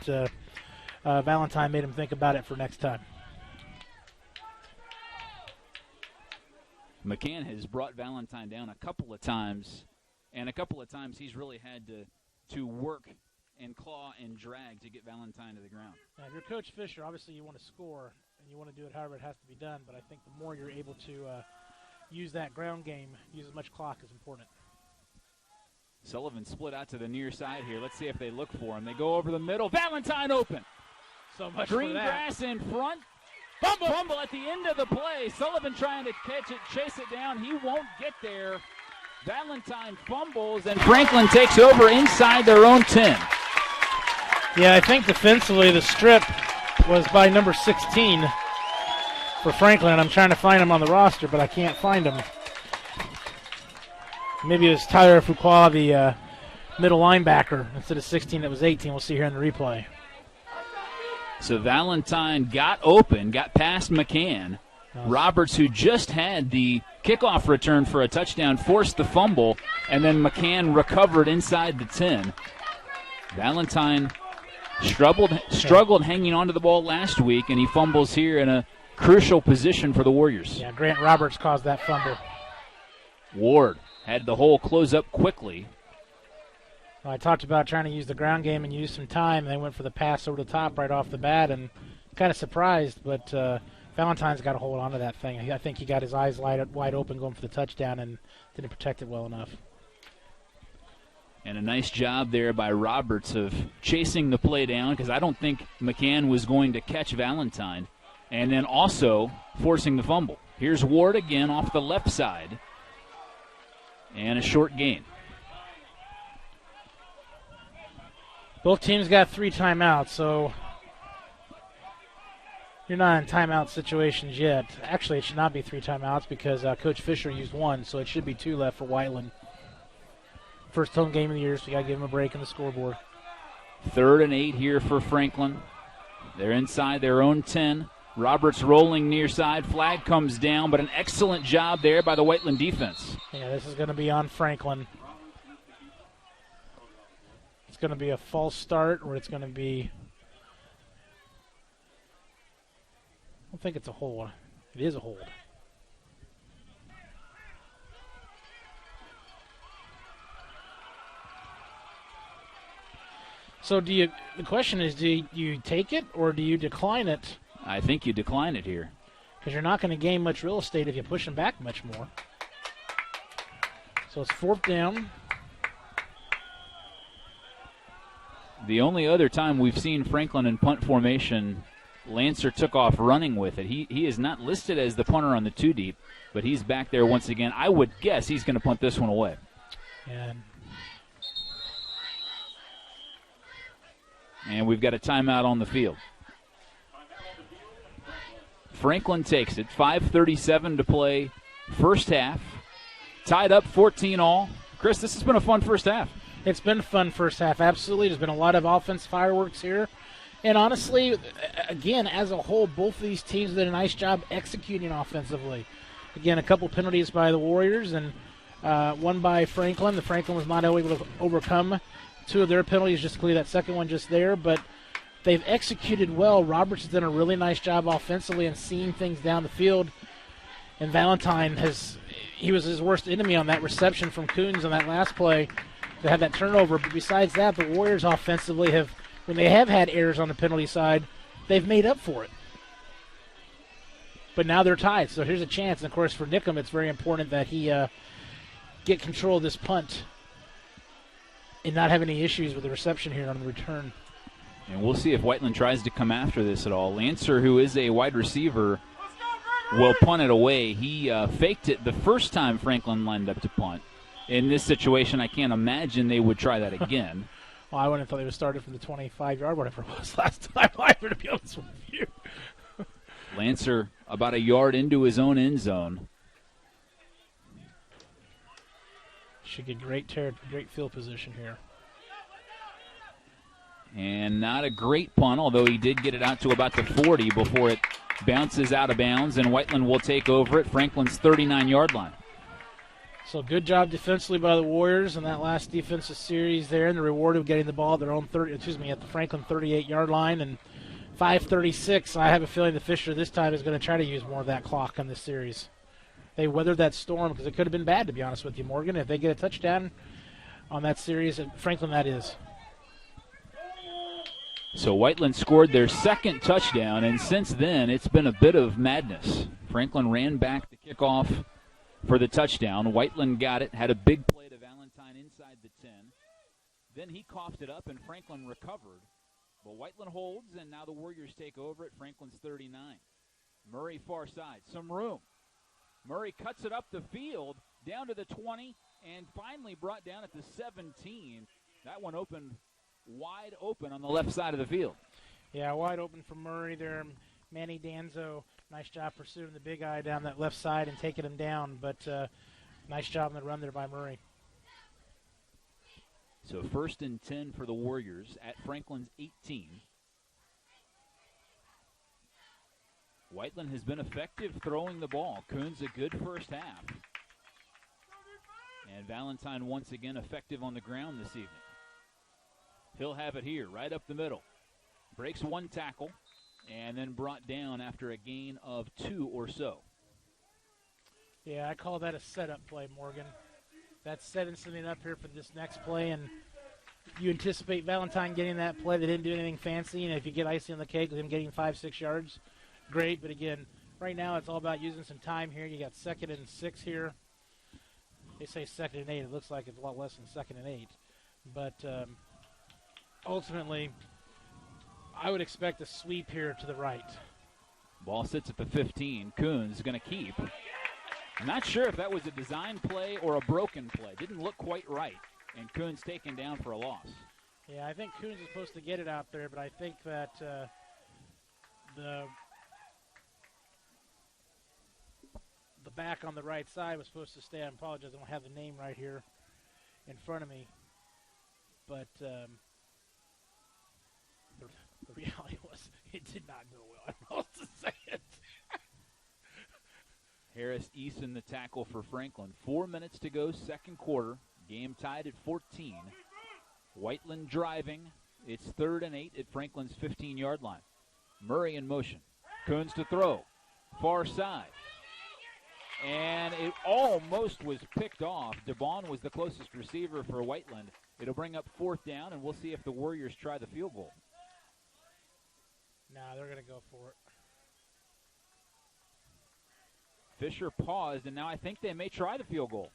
Valentine made him think about it for next time. McCann has brought Valentine down a couple of times, and a couple of times he's really had to work and claw and drag to get Valentine to the ground. Now, if you're Coach Fisher, obviously you want to score, and you want to do it however it has to be done. But I think the more you're able to use that ground game, use as much clock is important. Sullivan split out to the near side here. Let's see if they look for him. They go over the middle. Valentine open. So much Green for that. grass in front. Fumble at the end of the play. Sullivan trying to catch it, chase it down. He won't get there. Valentine fumbles, and Franklin takes over inside their own 10. Yeah, I think defensively the strip was by number 16 for Franklin. I'm trying to find him on the roster, but I can't find him. Maybe it was Tyler Fuqua, the middle linebacker. Instead of 16, it was 18. We'll see here in the replay. So Valentine got open, got past McCann. Roberts, who just had the kickoff return for a touchdown, forced the fumble, and then McCann recovered inside the 10. Valentine struggled hanging onto the ball last week, and he fumbles here in a crucial position for the Warriors. Yeah, Grant Roberts caused that fumble. Ward had the hole close up quickly. Well, I talked about trying to use the ground game and use some time, and they went for the pass over the top right off the bat, and kind of surprised, but Valentine's got to hold on to that thing. I think he got his eyes wide open going for the touchdown and didn't protect it well enough. And a nice job there by Roberts of chasing the play down, because I don't think McCann was going to catch Valentine, and then also forcing the fumble. Here's Ward again off the left side, and a short gain. Both teams got 3 timeouts, so you're not in timeout situations yet. Actually, it should not be 3 timeouts because Coach Fisher used 1, so it should be 2 left for Whiteland. First home game of the year, so you got to give them a break in the scoreboard. 3rd and 8 here for Franklin. They're inside their own 10. Roberts rolling near side. Flag comes down, but an excellent job there by the Whiteland defense. Yeah, this is going to be on Franklin. It's going to be a false start, or it's going to be... I don't think it's a hold. It is a hold. So the question is, do you take it or do you decline it? I think you decline it here. Because you're not going to gain much real estate if you push them back much more. So it's 4th down. The only other time we've seen Franklin in punt formation, Lancer took off running with it. He is not listed as the punter on the 2 deep, but he's back there once again. I would guess he's going to punt this one away. And we've got a timeout on the field. Franklin takes it. 5:37 to play. First half. Tied up 14 all. Chris, this has been a fun first half. It's been a fun first half, absolutely. There's been a lot of offense fireworks here. And honestly, again, as a whole, both of these teams did a nice job executing offensively. Again, a couple penalties by the Warriors and one by Franklin. The Franklin was not able to overcome 2 of their penalties, just to clear that second one just there. But they've executed well. Roberts has done a really nice job offensively and seeing things down the field. And Valentine he was his worst enemy on that reception from Coons on that last play to have that turnover. But besides that, the Warriors offensively when they have had errors on the penalty side, they've made up for it. But now they're tied, so here's a chance. And, of course, for Nickham, it's very important that he get control of this punt and not have any issues with the reception here on the return. And we'll see if Whiteland tries to come after this at all. Lancer, who is a wide receiver, will punt it away. He faked it the first time Franklin lined up to punt. In this situation, I can't imagine they would try that again. Well, I wouldn't have thought they would start it from the 25-yard, whatever it was last time either, to be honest with you. Lancer about a yard into his own end zone. Should get great field position here. And not a great punt, although he did get it out to about the 40 before it bounces out of bounds, and Whiteland will take over at Franklin's 39-yard line. So good job defensively by the Warriors in that last defensive series there, and the reward of getting the ball at their own at the Franklin 38-yard line. And 5:36, I have a feeling the Fisher this time is going to try to use more of that clock on this series. They weathered that storm because it could have been bad, to be honest with you, Morgan. If they get a touchdown on that series, at Franklin that is. So Whiteland scored their second touchdown, and since then it's been a bit of madness. Franklin ran back the kickoff for the touchdown. Whiteland got it, had a big play to Valentine inside the 10. Then he coughed it up, and Franklin recovered. But Whiteland holds, and now the Warriors take over at Franklin's 39. Murray far side, some room. Murray cuts it up the field, down to the 20, and finally brought down at the 17. That one opened wide open on the left side of the field. Yeah, wide open for Murray there. Manny Danzo, nice job pursuing the big eye down that left side and taking him down, but nice job on the run there by Murray. So 1st and 10 for the Warriors at Franklin's 18. Whiteland has been effective throwing the ball. Coons a good first half. And Valentine once again effective on the ground this evening. He'll have it here, right up the middle. Breaks one tackle, and then brought down after a gain of 2 or so. Yeah, I call that a setup play, Morgan. That's setting something up here for this next play, and you anticipate Valentine getting that play. They didn't do anything fancy, and if you get icing on the cake with him getting 5-6 yards, great. But again, right now it's all about using some time here. You got 2nd and 6 here. They say 2nd and 8. It looks like it's a lot less than 2nd and 8. But ultimately, I would expect a sweep here to the right. Ball sits at the 15. Coons is going to keep. I'm not sure if that was a design play or a broken play. Didn't look quite right. And Coons taken down for a loss. Yeah, I think Coons is supposed to get it out there, but I think that the back on the right side was supposed to stay. I apologize, I don't have the name right here in front of me. But the reality was it did not go well. I don't know what to say it. Harris Eason the tackle for Franklin. 4 minutes to go, second quarter. Game tied at 14. Whiteland driving. It's 3rd and 8 at Franklin's 15-yard line. Murray in motion. Coons to throw. Far side. And it almost was picked off. DeBon was the closest receiver for Whiteland. It'll bring up 4th down, and we'll see if the Warriors try the field goal. Nah, they're going to go for it. Fisher paused, and now I think they may try the field goal.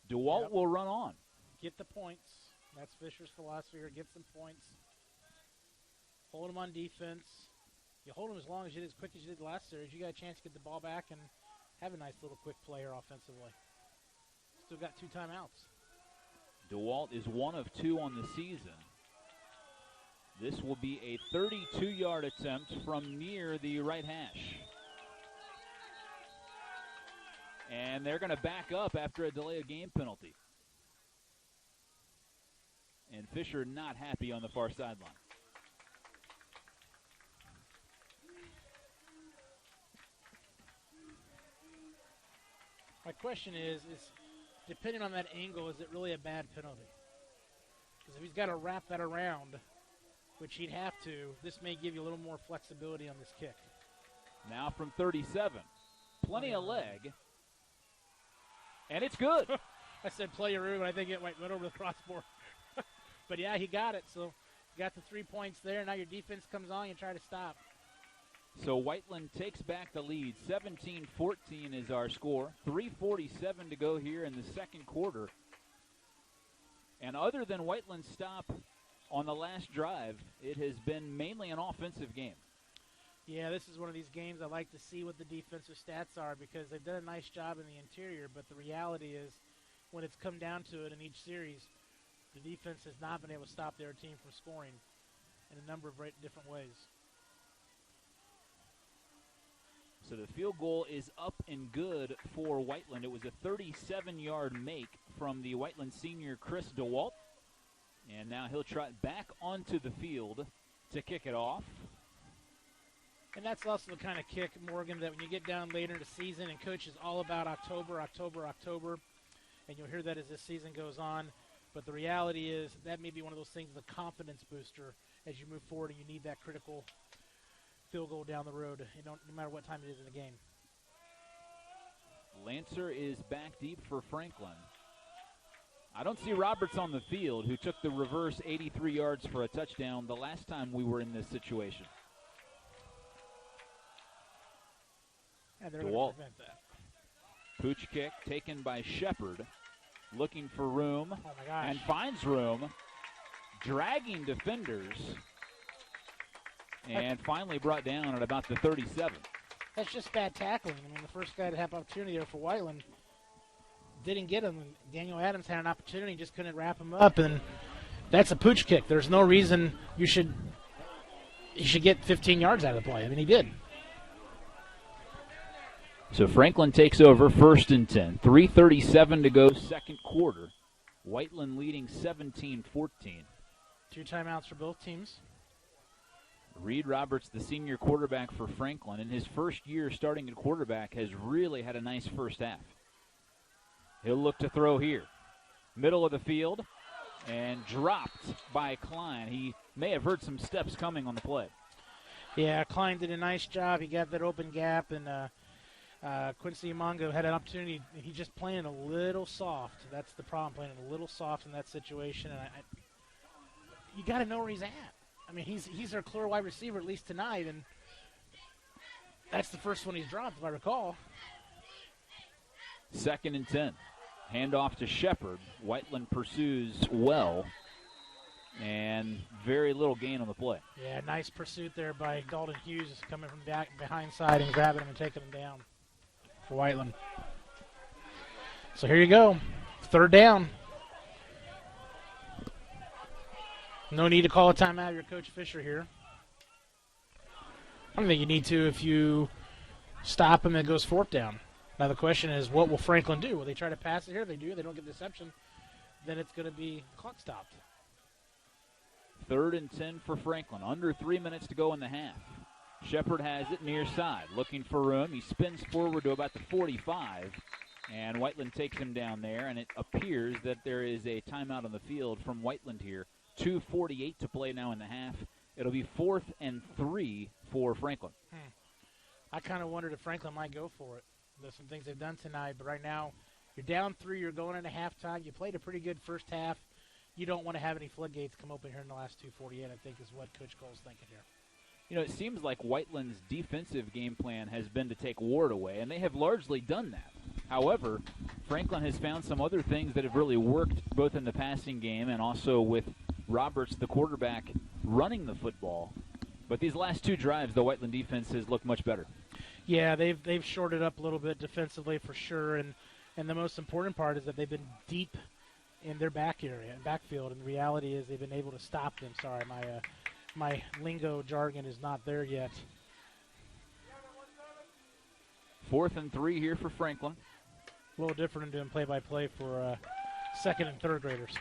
DeWalt will run on. Get the points. That's Fisher's philosophy here. Get some points. Hold them on defense. You hold them as long as you did, as quick as you did last series. You got a chance to get the ball back and have a nice little quick play here offensively. Still got 2 timeouts. DeWalt is 1 of 2 on the season. This will be a 32-yard attempt from near the right hash. And they're going to back up after a delay of game penalty. And Fisher not happy on the far sideline. My question is depending on that angle, is it really a bad penalty? Because if he's got to wrap that around, which he'd have to, this may give you a little more flexibility on this kick. Now from 37. Plenty of leg. And it's good. I said play your room, and I think it went over the crossbar. But, yeah, he got it. So you got the 3 points there. Now your defense comes on. You try to stop. So Whiteland takes back the lead. 17-14 is our score. 3:47 to go here in the second quarter. And other than Whiteland's stop on the last drive, it has been mainly an offensive game. Yeah, this is one of these games I like to see what the defensive stats are because they've done a nice job in the interior, but the reality is when it's come down to it in each series, the defense has not been able to stop their team from scoring in a number of different ways. So the field goal is up and good for Whiteland. It was a 37-yard make from the Whiteland senior Chris DeWalt. And now he'll trot back onto the field to kick it off. And that's also the kind of kick, Morgan, that when you get down later in the season, and coach is all about October, and you'll hear that as this season goes on. But the reality is that may be one of those things, the confidence booster as you move forward and you need that critical field goal down the road, no matter what time it is in the game. Lancer is back deep for Franklin. I don't see Roberts on the field, who took the reverse 83 yards for a touchdown the last time we were in this situation. Yeah, they're going to prevent that. Pooch kick taken by Shepard, looking for room, oh my gosh, and finds room, dragging defenders, and finally brought down at about the 37. That's just bad tackling. I mean, the first guy to have opportunity there for Whiteland didn't get him. Daniel Adams had an opportunity, just couldn't wrap him up, and that's a pooch kick. There's no reason he should get 15 yards out of the play. I mean, he did. So Franklin takes over 1st and 10. 3:37 to go, second quarter. Whiteland leading 17-14. 2 timeouts for both teams. Reed Roberts, the senior quarterback for Franklin, in his first year starting at quarterback, has really had a nice first half. He'll look to throw here. Middle of the field, and dropped by Klein. He may have heard some steps coming on the play. Yeah, Klein did a nice job. He got that open gap, and Quincy Mongo had an opportunity. He's just playing a little soft. That's the problem, playing a little soft in that situation. And you got to know where he's at. I mean, he's our clear wide receiver, at least tonight, and that's the first one he's dropped, if I recall. 2nd and 10. Handoff to Shepard. Whiteland pursues well, and very little gain on the play. Yeah, nice pursuit there by Dalton Hughes, coming from behind side and grabbing him and taking him down for Whiteland. So here you go, 3rd down. No need to call a timeout. Your Coach Fisher here. I don't think you need to if you stop him and it goes 4th down. Now the question is, what will Franklin do? Will they try to pass it here? They do. They don't get the deception. Then it's going to be clock stopped. 3rd and 10 for Franklin. Under 3 minutes to go in the half. Shepard has it near side, looking for room. He spins forward to about the 45, and Whiteland takes him down there, and it appears that there is a timeout on the field from Whiteland here. 2:48 to play now in the half. It'll be 4th and 3 for Franklin. I kind of wondered if Franklin might go for it. There's some things they've done tonight, but right now you're down 3. You're going into halftime. You played a pretty good first half. You don't want to have any floodgates come open here in the last 2:48, I think, is what Coach Cole's thinking here. You know, it seems like Whiteland's defensive game plan has been to take Ward away, and they have largely done that. However, Franklin has found some other things that have really worked both in the passing game and also with Roberts, the quarterback, running the football. But these last 2 drives, the Whiteland defense has looked much better. Yeah, they've shorted up a little bit defensively for sure, and the most important part is that they've been deep in their backfield, and the reality is they've been able to stop them. Sorry, my lingo jargon is not there yet. 4th and 3 here for Franklin. A little different in doing play-by-play for 2nd and 3rd graders.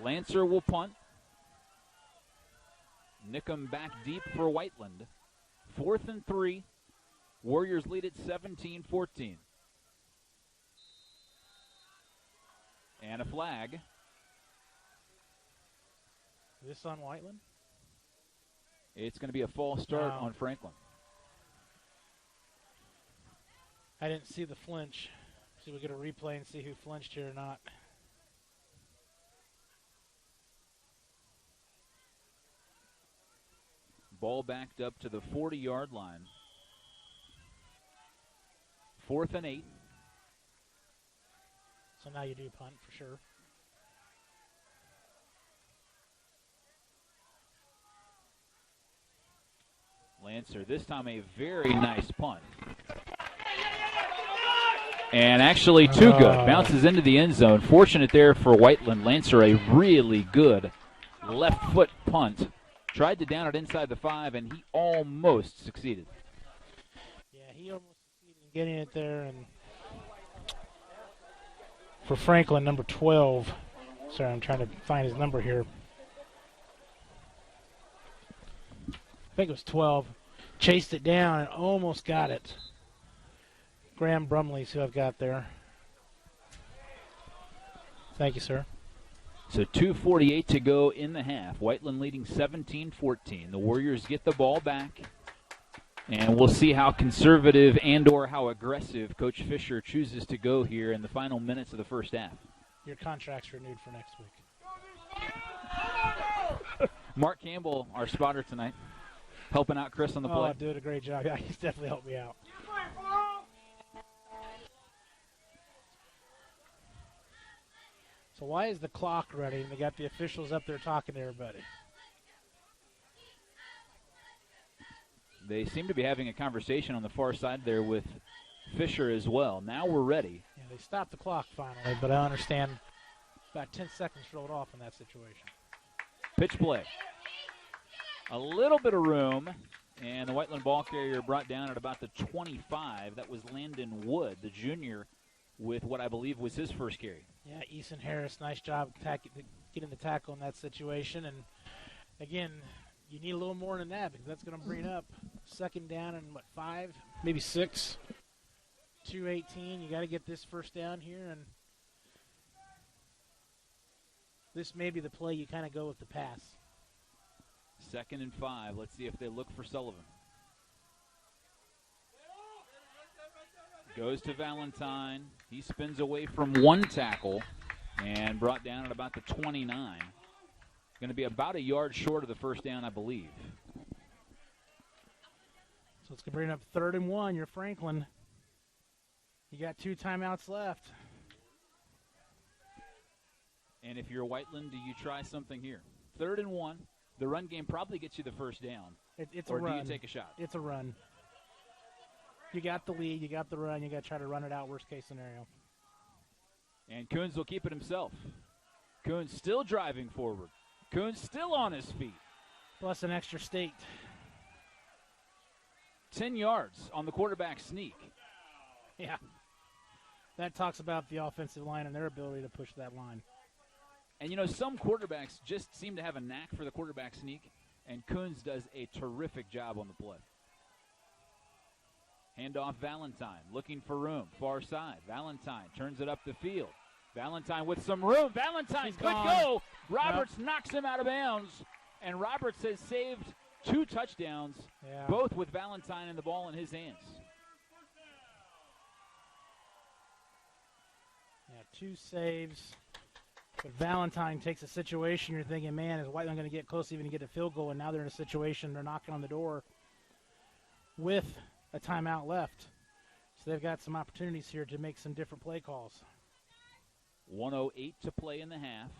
Lancer will punt. Nickham back deep for Whiteland. 4th and 3. Warriors lead at 17-14. And a flag. Is this on Whiteland? It's going to be a false start on Franklin. I didn't see the flinch. See if we get a replay and see who flinched here or not. Ball backed up to the 40-yard line. 4th and 8. So now you do punt for sure. Lancer, this time a very nice punt. And actually too good. Bounces into the end zone. Fortunate there for Whiteland. Lancer, a really good left foot punt. Tried to down it inside the 5, and he almost succeeded. Yeah, he almost succeeded in getting it there. And for Franklin, number 12. Sorry, I'm trying to find his number here. I think it was 12. Chased it down and almost got it. Graham Brumley's who I've got there. Thank you, sir. So 2:48 to go in the half. Whiteland leading 17-14. The Warriors get the ball back. And we'll see how conservative and or how aggressive Coach Fisher chooses to go here in the final minutes of the first half. Your contract's renewed for next week. Mark Campbell, our spotter tonight, helping out Chris on the play. Oh, doing a great job. Yeah, he's definitely helped me out. So why is the clock running? They got the officials up there talking to everybody. They seem to be having a conversation on the far side there with Fisher as well. Now we're ready. Yeah, they stopped the clock finally, but I understand about 10 seconds rolled off in that situation. Pitch play. A little bit of room, and the Whiteland ball carrier brought down at about the 25. That was Landon Wood, the junior, with what I believe was his first carry. Yeah, Eason Harris, nice job getting the tackle in that situation. And, again, you need a little more than that because that's going to bring up second down and, 5, maybe 6. 2:18. You got to get this first down here, and this may be the play you kind of go with the pass. 2nd and 5. Let's see if they look for Sullivan. Goes to Valentine. He spins away from one tackle and brought down at about the 29. Going to be about a yard short of the first down, I believe. So it's going to bring up 3rd and 1. You're Franklin. You got 2 timeouts left. And if you're Whiteland, do you try something here? 3rd and 1. The run game probably gets you the first down. It's or a run. Or do you take a shot? It's a run. You got the lead. You got the run. You got to try to run it out, worst case scenario. And Coons will keep it himself. Coons still driving forward. Coons still on his feet. Plus an extra state. 10 yards on the quarterback sneak. Yeah. That talks about the offensive line and their ability to push that line. And, you know, some quarterbacks just seem to have a knack for the quarterback sneak, and Coons does a terrific job on the play. Handoff Valentine, looking for room, far side. Valentine turns it up the field. Valentine with some room. Valentine could go. Roberts knocks him out of bounds, and Roberts has saved 2 touchdowns, both with Valentine and the ball in his hands. Yeah, 2 saves. But Valentine takes a situation you're thinking, man, is Whiteland going to get close even to get a field goal? And now they're in a situation they're knocking on the door with a timeout left. So they've got some opportunities here to make some different play calls. 1:08 to play in the half.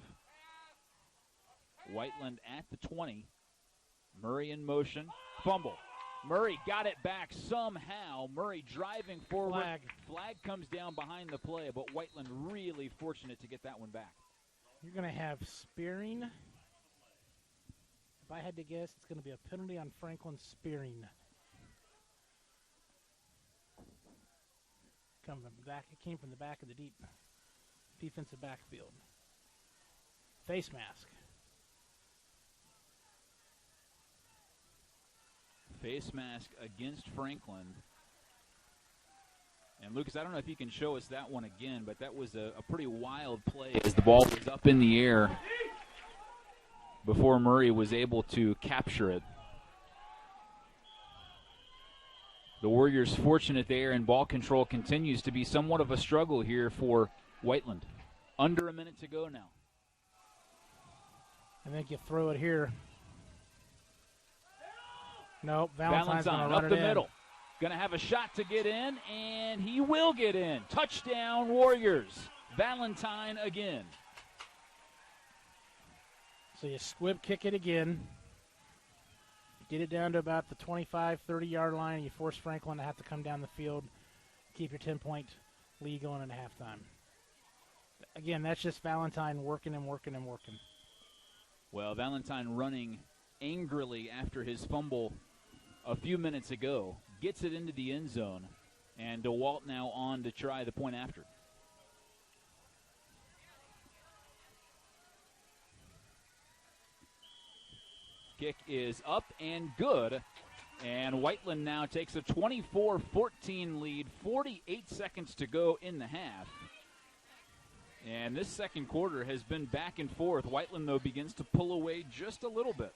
Whiteland at the 20. Murray in motion. Fumble. Murray got it back somehow. Murray driving forward. Flag comes down behind the play, but Whiteland really fortunate to get that one back. You're going to have Spearing. If I had to guess, it's going to be a penalty on Franklin Spearing. It came from the back of the deep defensive backfield. Face mask. Face mask against Franklin. And, Lucas, I don't know if you can show us that one again, but that was a pretty wild play as the ball was up in the air before Murray was able to capture it. The Warriors fortunate there, and ball control continues to be somewhat of a struggle here for Whiteland. Under a minute to go now. I think you throw it here. Nope, Valentine's going to run up it the in. middle. Going to have a shot to get in, and he will get in. Touchdown, Warriors. Valentine again. So you squib kick it again. Get it down to about the 25, 30-yard line, and you force Franklin to have to come down the field, keep your 10-point lead going into halftime. Again, that's just Valentine working and working and working. Well, Valentine running angrily after his fumble a few minutes ago. Gets it into the end zone, and DeWalt now on to try the point after. Kick is up and good, and Whiteland now takes a 24-14 lead, 48 seconds to go in the half. And this second quarter has been back and forth. Whiteland, though, begins to pull away just a little bit.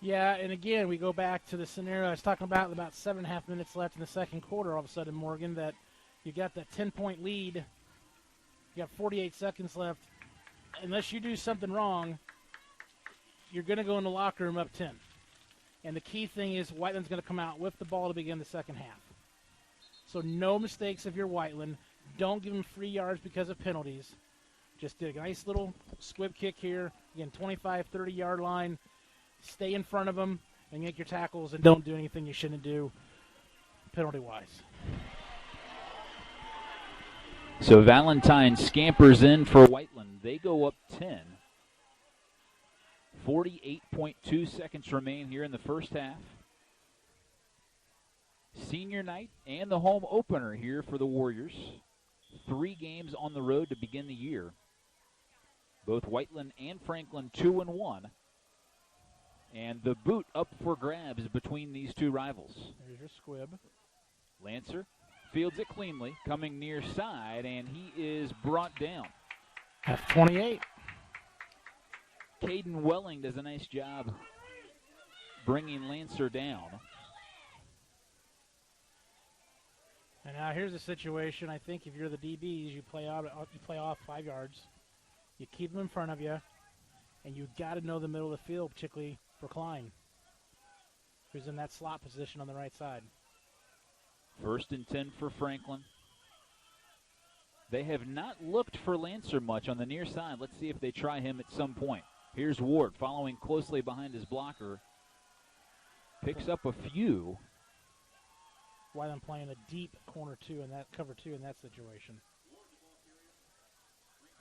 Yeah, and again, we go back to the scenario I was talking about 7.5 minutes left in the second quarter. All of a sudden, Morgan, that you got that 10-point lead. You got 48 seconds left. Unless you do something wrong, you're going to go in the locker room up 10. And the key thing is Whiteland's going to come out with the ball to begin the second half. So no mistakes if you're Whiteland. Don't give them free yards because of penalties. Just did a nice little squib kick here. Again, 25, 30-yard line. Stay in front of them and make your tackles and don't do anything you shouldn't do penalty-wise. So Valentine scampers in for Whiteland. They go up 10. 48.2 seconds remain here in the first half. Senior night and the home opener here for the Warriors. 3 games on the road to begin the year. Both Whiteland and Franklin 2-1. And the boot up for grabs between these two rivals. There's your squib. Lancer fields it cleanly, coming near side, and he is brought down. That's 28. Caden Welling does a nice job bringing Lancer down. And now here's the situation. I think if you're the DBs, you play off 5 yards. You keep them in front of you, and you got to know the middle of the field, particularly for Klein, who's in that slot position on the right side. 1st and 10 for Franklin. They have not looked for Lancer much on the near side. Let's see if they try him at some point. Here's Ward following closely behind his blocker. Picks up a few. Whiteland playing a deep corner 2 in that cover 2 in that situation.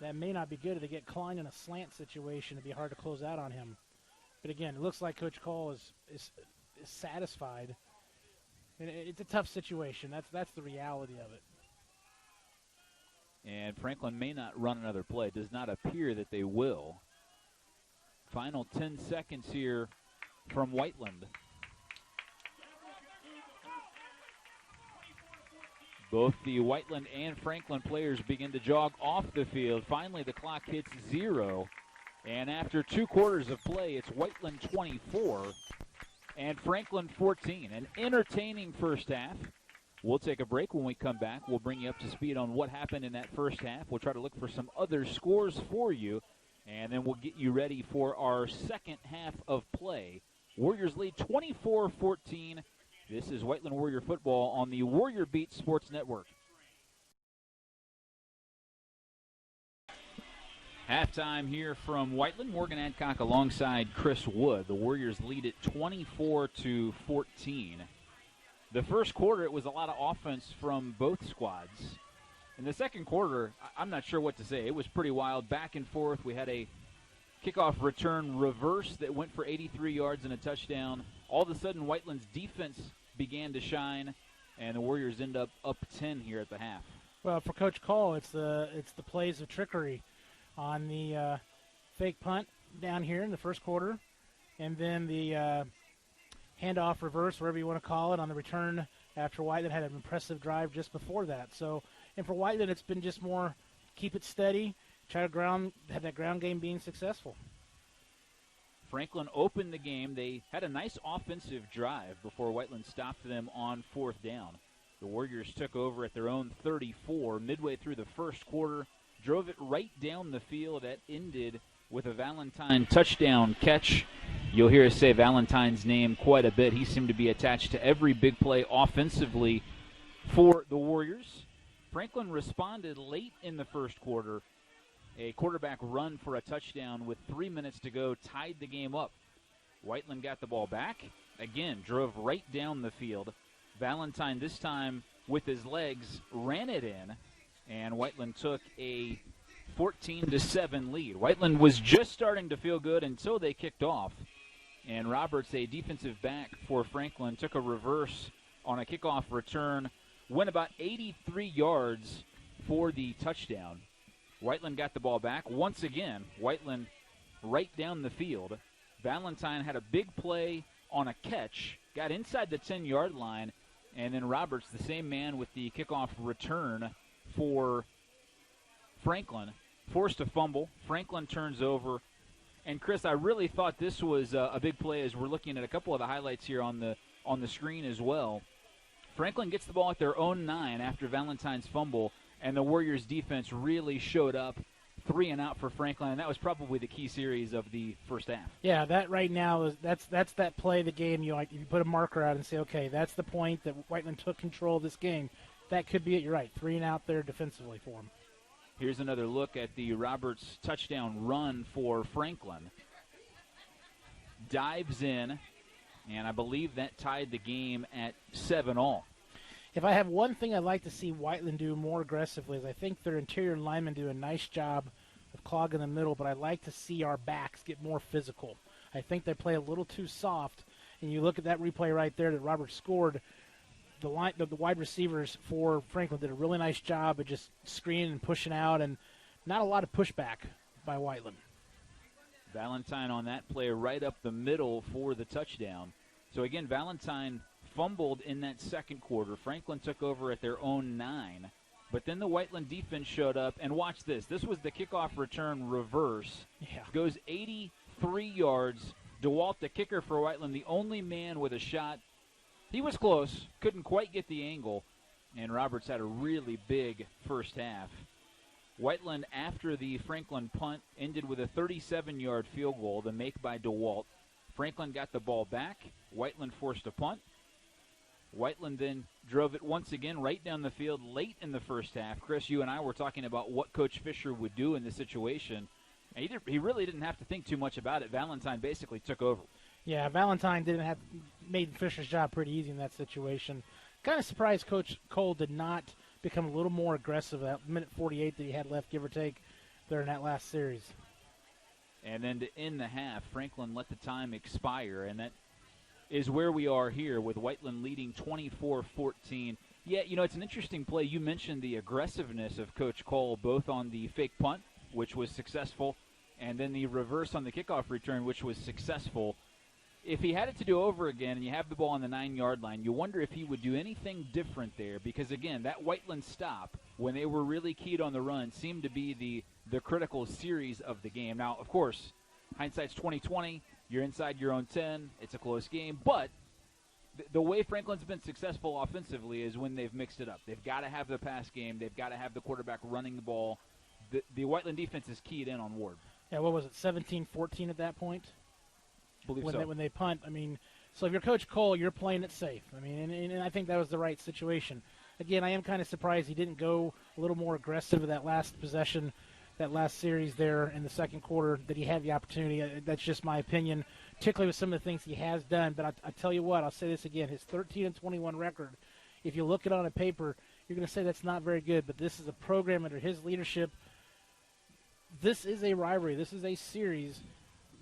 That may not be good if they get Klein in a slant situation. It'd be hard to close out on him. But again, it looks like Coach Cole is satisfied. And it's a tough situation. That's the reality of it. And Franklin may not run another play. It does not appear that they will. Final 10 seconds here from Whiteland. Both the Whiteland and Franklin players begin to jog off the field. Finally, the clock hits 0. And after 2 quarters of play, it's Whiteland 24 and Franklin 14. An entertaining first half. We'll take a break. When we come back, we'll bring you up to speed on what happened in that first half. We'll try to look for some other scores for you, and then we'll get you ready for our second half of play. Warriors lead 24-14. This is Whiteland Warrior football on the Warrior Beat Sports Network. Halftime here from Whiteland. Morgan Adcock alongside Chris Wood. The Warriors lead it 24-14. The first quarter, it was a lot of offense from both squads. In the second quarter, I'm not sure what to say. It was pretty wild, back and forth. We had a kickoff return reverse that went for 83 yards and a touchdown. All of a sudden, Whiteland's defense began to shine, and the Warriors end up 10 here at the half. Well, for Coach Cole, it's the plays of trickery on the fake punt down here in the first quarter, and then the handoff reverse, whatever you want to call it, on the return after Whiteland had an impressive drive just before that. So, and for Whiteland, it's been just more keep it steady, try to have that ground game being successful. Franklin opened the game. They had a nice offensive drive before Whiteland stopped them on 4th down. The Warriors took over at their own 34 midway through the first quarter, drove it right down the field. That ended with a Valentine touchdown catch. You'll hear us say Valentine's name quite a bit. He seemed to be attached to every big play offensively for the Warriors. Franklin responded late in the first quarter. A quarterback run for a touchdown with 3 minutes to go tied the game up. Whiteland got the ball back. Again, drove right down the field. Valentine this time with his legs ran it in, and Whiteland took a 14-7 lead. Whiteland was just starting to feel good until they kicked off. And Roberts, a defensive back for Franklin, took a reverse on a kickoff return, went about 83 yards for the touchdown. Whiteland got the ball back. Once again, Whiteland right down the field. Valentine had a big play on a catch, got inside the 10-yard line, and then Roberts, the same man with the kickoff return for Franklin, forced a fumble. Franklin turns over And Chris, I really thought this was a big play as we're looking at a couple of the highlights here on the screen as well. Franklin gets the ball at their own 9 after Valentine's fumble, and the Warriors' defense really showed up. 3 and out for Franklin, and that was probably the key series of the first half. Yeah, that right now is that's that play of the game. You put a marker out and say, okay, that's the point that Whiteland took control of this game. That could be it. You're right. 3 and out there defensively for him. Here's another look at the Roberts touchdown run for Franklin. Dives in, and I believe that tied the game at 7-all. If I have one thing I'd like to see Whiteland do more aggressively is I think their interior linemen do a nice job of clogging the middle, but I'd like to see our backs get more physical. I think they play a little too soft, and you look at that replay right there that Robert scored, the wide receivers for Franklin did a really nice job of just screening and pushing out, and not a lot of pushback by Whiteland. Valentine on that play right up the middle for the touchdown. So again, Valentine fumbled in that second quarter. Franklin took over at their own 9. But then the Whiteland defense showed up, and watch this. This was the kickoff return reverse. Yeah. Goes 83 yards. DeWalt, the kicker for Whiteland, the only man with a shot. He was close, couldn't quite get the angle, and Roberts had a really big first half. Whiteland, after the Franklin punt, ended with a 37-yard field goal, the make by DeWalt. Franklin got the ball back. Whiteland forced a punt. Whiteland then drove it once again right down the field late in the first half. Chris, you and I were talking about what Coach Fisher would do in this situation. And he really didn't have to think too much about it. Valentine basically took over. Yeah, Valentine made Fisher's job pretty easy in that situation. Kind of surprised Coach Cole did not become a little more aggressive at minute 48 that he had left, give or take, there in that last series. And then to end the half, Franklin let the time expire, and that is where we are here with Whiteland leading 24-14. Yeah, it's an interesting play. You mentioned the aggressiveness of Coach Cole, both on the fake punt, which was successful, and then the reverse on the kickoff return, which was successful. If he had it to do over again and you have the ball on the 9-yard line, you wonder if he would do anything different there because, again, that Whiteland stop, when they were really keyed on the run, seemed to be the critical series of the game. Now, of course, hindsight's 20/20. You're inside your own 10. It's a close game. But the way Franklin's been successful offensively is when they've mixed it up. They've got to have the pass game. They've got to have the quarterback running the ball. The Whiteland defense is keyed in on Ward. Yeah, what was it, 17-14 at that point? Believe when so. When they punt, so if you're Coach Cole, you're playing it safe. And I think that was the right situation. Again, I am kind of surprised he didn't go a little more aggressive with that last possession, that last series there in the second quarter, that he had the opportunity. That's just my opinion, particularly with some of the things he has done. But I tell you what, I'll say this again, his 13-21 record, if you look it on a paper, you're going to say that's not very good. But this is a program under his leadership. This is a rivalry. This is a series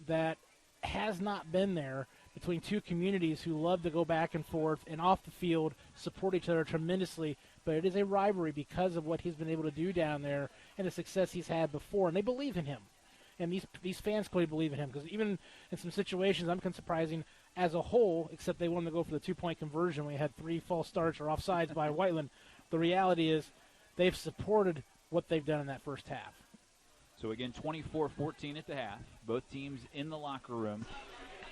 that has not been there between two communities who love to go back and forth and off the field, support each other tremendously. But it is a rivalry because of what he's been able to do down there and the success he's had before. And they believe in him. And these fans clearly believe in him because even in some situations, I'm surprising as a whole, except they wanted to go for the 2-point conversion. We had 3 false starts or offsides by Whiteland. The reality is they've supported what they've done in that first half. So, again, 24-14 at the half. Both teams in the locker room.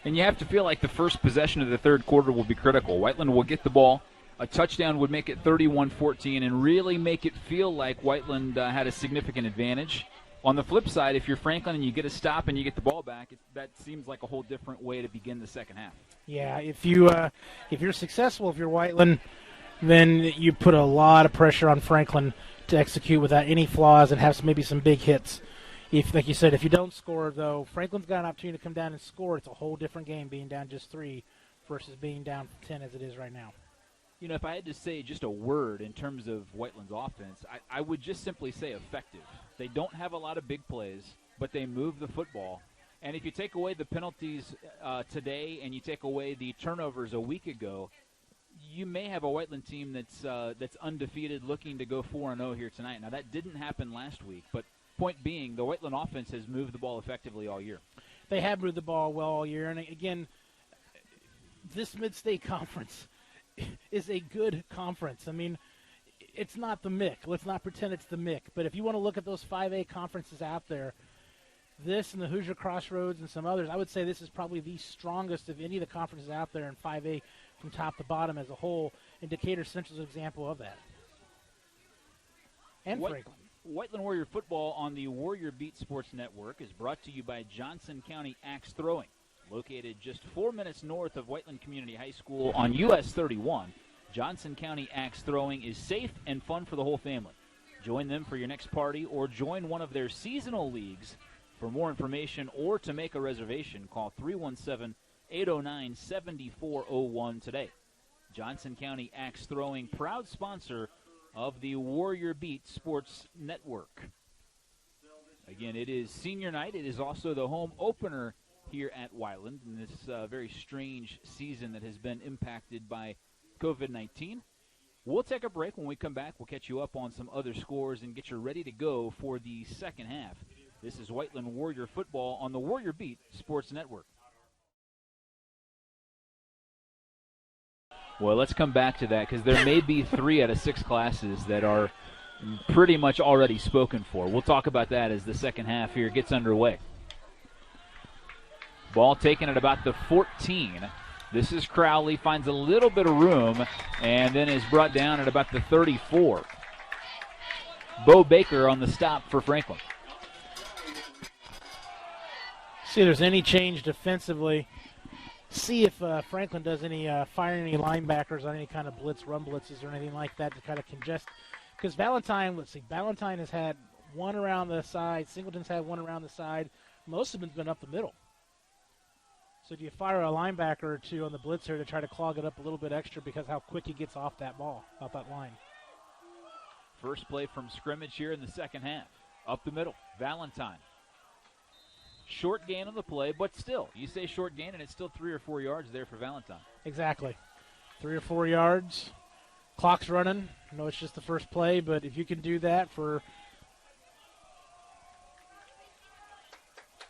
And you have to feel like the first possession of the third quarter will be critical. Whiteland will get the ball. A touchdown would make it 31-14 and really make it feel like Whiteland had a significant advantage. On the flip side, if you're Franklin and you get a stop and you get the ball back, that seems like a whole different way to begin the second half. Yeah, if you're successful, if you're Whiteland, then you put a lot of pressure on Franklin to execute without any flaws and have maybe some big hits. If, like you said, if you don't score, though, Franklin's got an opportunity to come down and score. It's a whole different game being down just 3 versus being down 10 as it is right now. If I had to say just a word in terms of Whiteland's offense, I would just simply say effective. They don't have a lot of big plays, but they move the football. And if you take away the penalties today and you take away the turnovers a week ago, you may have a Whiteland team that's undefeated looking to go 4-0 here tonight. Now, that didn't happen last week, but point being, the Whiteland offense has moved the ball effectively all year. They have moved the ball well all year. And, again, this Mid-State Conference is a good conference. It's not the MIC. Let's not pretend it's the MIC. But if you want to look at those 5A conferences out there, this and the Hoosier Crossroads and some others, I would say this is probably the strongest of any of the conferences out there in 5A from top to bottom as a whole. And Decatur Central is an example of that. And Franklin. Whiteland Warrior football on the Warrior Beat Sports Network is brought to you by Johnson County Axe Throwing. Located just 4 minutes north of Whiteland Community High School on US 31, Johnson County Axe Throwing is safe and fun for the whole family. Join them for your next party or join one of their seasonal leagues. For more information or to make a reservation, call 317-809-7401 today. Johnson County Axe Throwing, proud sponsor of the Warrior Beat Sports Network. Again, it is senior night. It is also the home opener here at Whiteland in this very strange season that has been impacted by COVID-19. We'll take a break. When we come back, we'll catch you up on some other scores and get you ready to go for the second half. This is Whiteland Warrior football on the Warrior Beat Sports Network. Well, let's come back to that because there may be 3 out of 6 classes that are pretty much already spoken for. We'll talk about that as the second half here gets underway. Ball taken at about the 14. This is Crowley, finds a little bit of room, and then is brought down at about the 34. Bo Baker on the stop for Franklin. See if there's any change defensively. See if Franklin does any firing any linebackers on any kind of blitz, run blitzes, or anything like that to kind of congest. Because Valentine has had one around the side. Singleton's had one around the side. Most of them's been up the middle. So do you fire a linebacker or two on the blitz here to try to clog it up a little bit extra because how quick he gets off that ball, off that line? First play from scrimmage here in the second half. Up the middle, Valentine. Short gain on the play, but still, you say short gain, and it's still 3 or 4 yards there for Valentine. Exactly. 3 or 4 yards. Clock's running. I know it's just the first play, but if you can do that for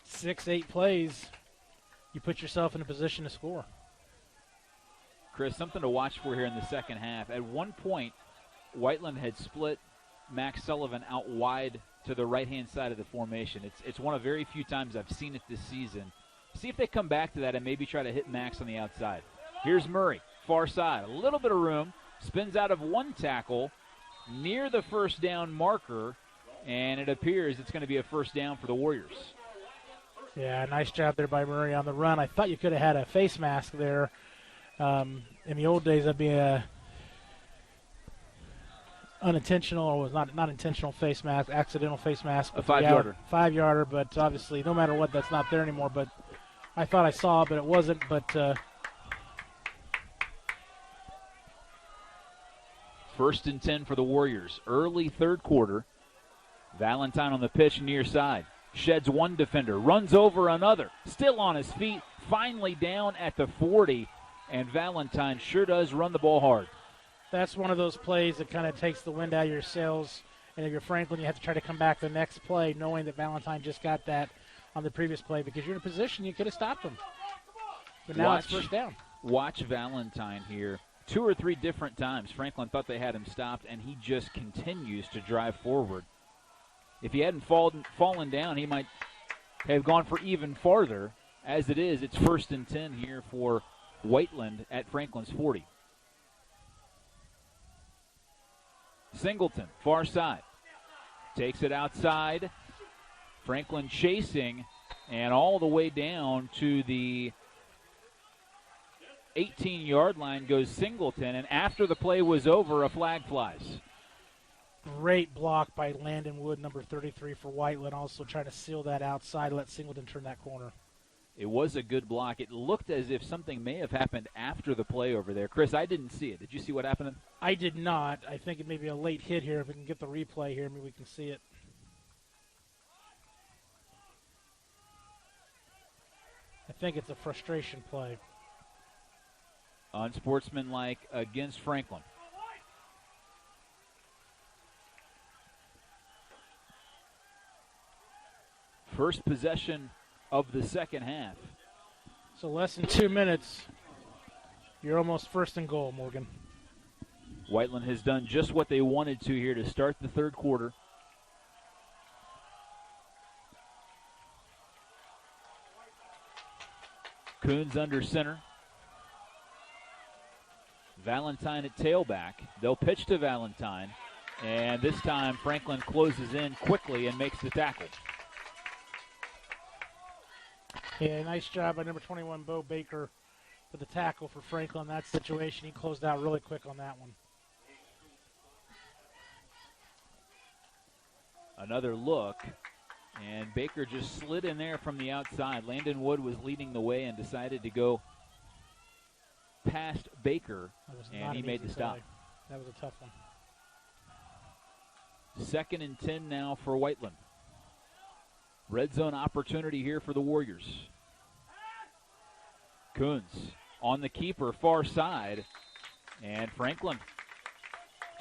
6, 8 plays, you put yourself in a position to score. Chris, something to watch for here in the second half. At one point, Whiteland had split Max Sullivan out wide to the right-hand side of the formation. It's one of very few times I've seen it this season. See if they come back to that and maybe try to hit Max on the outside. Here's Murray, far side. A little bit of room. Spins out of one tackle near the first down marker, and it appears it's going to be a first down for the Warriors. Yeah, nice job there by Murray on the run. I thought you could have had a face mask there. In the old days, that'd be a unintentional, or was not intentional face mask, accidental face mask. A 5-yarder. 5-yarder, but obviously, no matter what, that's not there anymore. But I thought I saw it, but it wasn't. But first and 10 for the Warriors. Early third quarter. Valentine on the pitch near side. Sheds one defender. Runs over another. Still on his feet. Finally down at the 40. And Valentine sure does run the ball hard. That's one of those plays that kind of takes the wind out of your sails. And if you're Franklin, you have to try to come back the next play knowing that Valentine just got that on the previous play because you're in a position you could have stopped him. But now it's first down. Watch Valentine here. 2 or 3 different times. Franklin thought they had him stopped, and he just continues to drive forward. If he hadn't fallen down, he might have gone for even farther. As it is, it's first and 10 here for Whiteland at Franklin's 40. Singleton, far side. Takes it outside. Franklin chasing, and all the way down to the 18-yard line goes Singleton, and after the play was over, a flag flies. Great block by Landon Wood, number 33 for Whiteland, also trying to seal that outside, let Singleton turn that corner. It was a good block. It looked as if something may have happened after the play over there. Chris, I didn't see it. Did you see what happened? I did not. I think it may be a late hit here. If we can get the replay here, maybe we can see it. I think it's a frustration play. Unsportsmanlike against Franklin. First possession of the second half. So less than 2 minutes. You're almost first and goal, Morgan. Whiteland has done just what they wanted to here to start the third quarter. Coons under center. Valentine at tailback. They'll pitch to Valentine. And this time Franklin closes in quickly and makes the tackle. Yeah, nice job by number 21, Bo Baker, for the tackle for Franklin in that situation. He closed out really quick on that one. Another look, and Baker just slid in there from the outside. Landon Wood was leading the way and decided to go past Baker, and he made the stop. That was a tough one. 2nd and 10 now for Whiteland. Red zone opportunity here for the Warriors. Coons on the keeper, far side, and Franklin,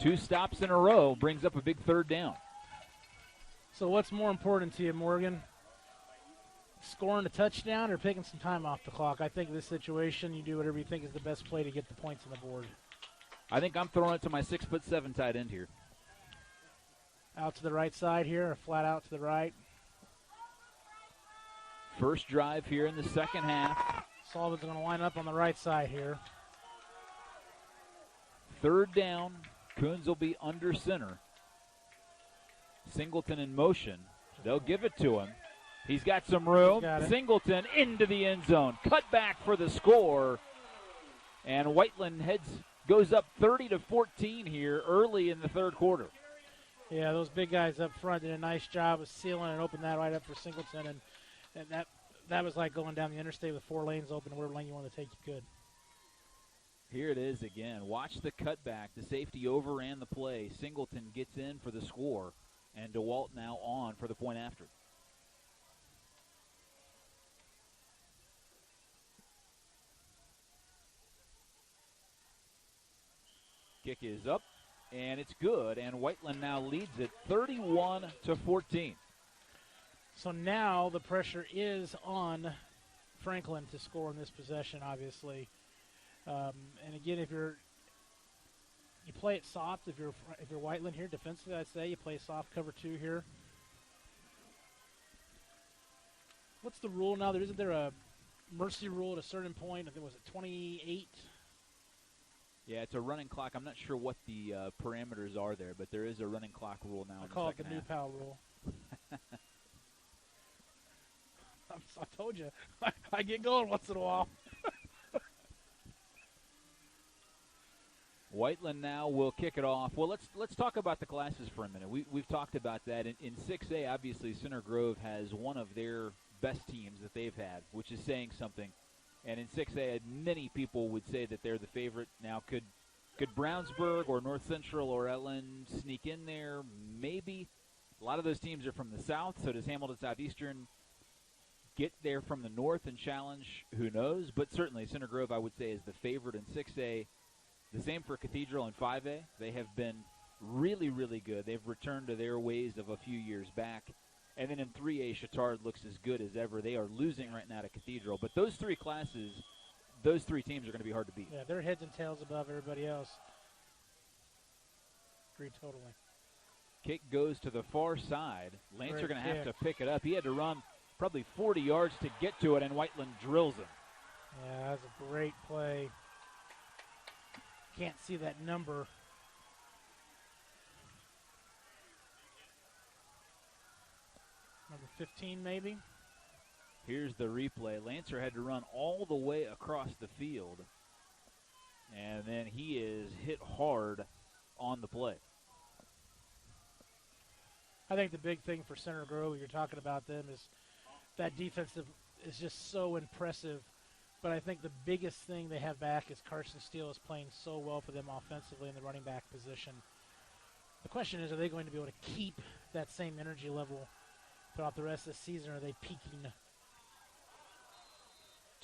2 stops in a row, brings up a big 3rd down. So what's more important to you, Morgan? Scoring a touchdown or picking some time off the clock? I think in this situation, you do whatever you think is the best play to get the points on the board. I think I'm throwing it to my 6'7" tight end here. Out to the right side here, or flat out to the right. First drive here in the second half. Sullivan's going to line up on the right side here. 3rd down. Coons will be under center. Singleton in motion. They'll give it to him. He's got some room. Singleton into the end zone. Cut back for the score. And Whiteland goes up 30-14 here early in the 3rd quarter. Yeah, those big guys up front did a nice job of sealing and opening that right up for Singleton. And that was like going down the interstate with 4 lanes open. Whatever lane you want to take, you could. Here it is again. Watch the cutback. The safety overran the play. Singleton gets in for the score. And DeWalt now on for the point after. Kick is up, and it's good. And Whiteland now leads it 31-14. So now the pressure is on Franklin to score in this possession, obviously. And again, if you play it soft, if you're Whiteland here defensively, I'd say you play soft cover 2 here. What's the rule now? Isn't there a mercy rule at a certain point? I think was it 28? Yeah, it's a running clock. I'm not sure what the parameters are there, but there is a running clock rule now. I call it the new PAL rule. I told you, I get going once in a while. Whiteland now will kick it off. Well, let's talk about the classes for a minute. We've talked about that. In 6A, obviously, Center Grove has one of their best teams that they've had, which is saying something. And in 6A, many people would say that they're the favorite. Now, could Brownsburg or North Central or Ellen sneak in there? Maybe. A lot of those teams are from the south, so does Hamilton Southeastern get there from the north and challenge? Who knows? But certainly Center Grove, I would say, is the favorite in 6A. The same for Cathedral in 5A. They have been really, really good. They've returned to their ways of a few years back. And then in 3A, Chittard looks as good as ever. They are losing right now to Cathedral. But those 3 classes, those 3 teams are going to be hard to beat. Yeah, they're heads and tails above everybody else. Agree totally. Kick goes to the far side. Lance are going to have to pick it up. He had to run probably 40 yards to get to it, and Whiteland drills him. Yeah, that's a great play. Can't see that number. Number 15, maybe. Here's the replay. Lancer had to run all the way across the field, and then he is hit hard on the play. I think the big thing for Center Grove, you're talking about them, is that defensive is just so impressive. But I think the biggest thing they have back is Carson Steele is playing so well for them offensively in the running back position. The question is, are they going to be able to keep that same energy level throughout the rest of the season? Are they peaking?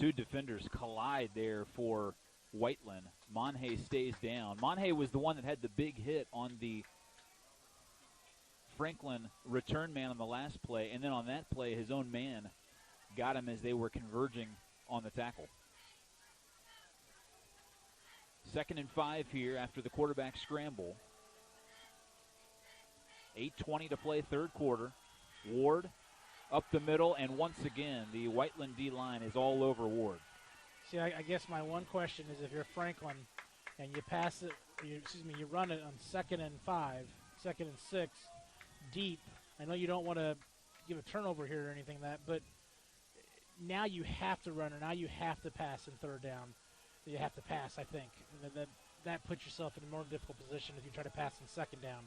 2 defenders collide there for Whiteland. Monhay stays down. Monhay was the one that had the big hit on the Franklin return man on the last play, and then on that play, his own man got him as they were converging on the tackle. 2nd and 5 here after the quarterback scramble. 8:20 to play, 3rd quarter. Ward up the middle, and once again, the Whiteland D-line is all over Ward. See, I guess my one question is if you're Franklin and you pass it, you run it on 2nd and 5, 2nd and 6, deep. I know you don't want to give a turnover here or anything like that, but now you have to run or now you have to pass in 3rd down. You have to pass, I think. That puts yourself in a more difficult position if you try to pass in 2nd down.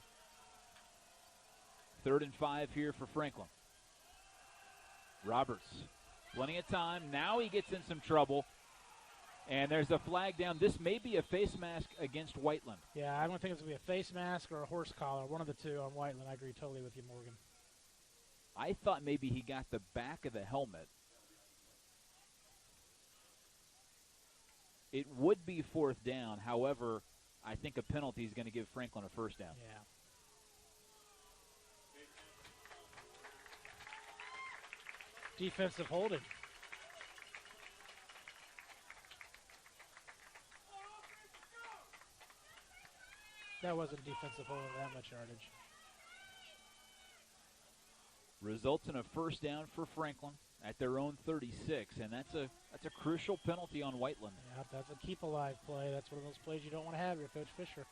3rd and 5 here for Franklin. Roberts, plenty of time. Now he gets in some trouble. And there's a flag down. This may be a face mask against Whiteland. Yeah, I don't think it's going to be a face mask or a horse collar. One of the two on Whiteland. I agree totally with you, Morgan. I thought maybe he got the back of the helmet. It would be 4th down. However, I think a penalty is going to give Franklin a 1st down. Yeah. Defensive holding. That wasn't defensive holding that much yardage. Results in a 1st down for Franklin at their own 36, and that's a crucial penalty on Whiteland. Yeah, that's a keep alive play. That's one of those plays you don't want to have here, Coach Fisher.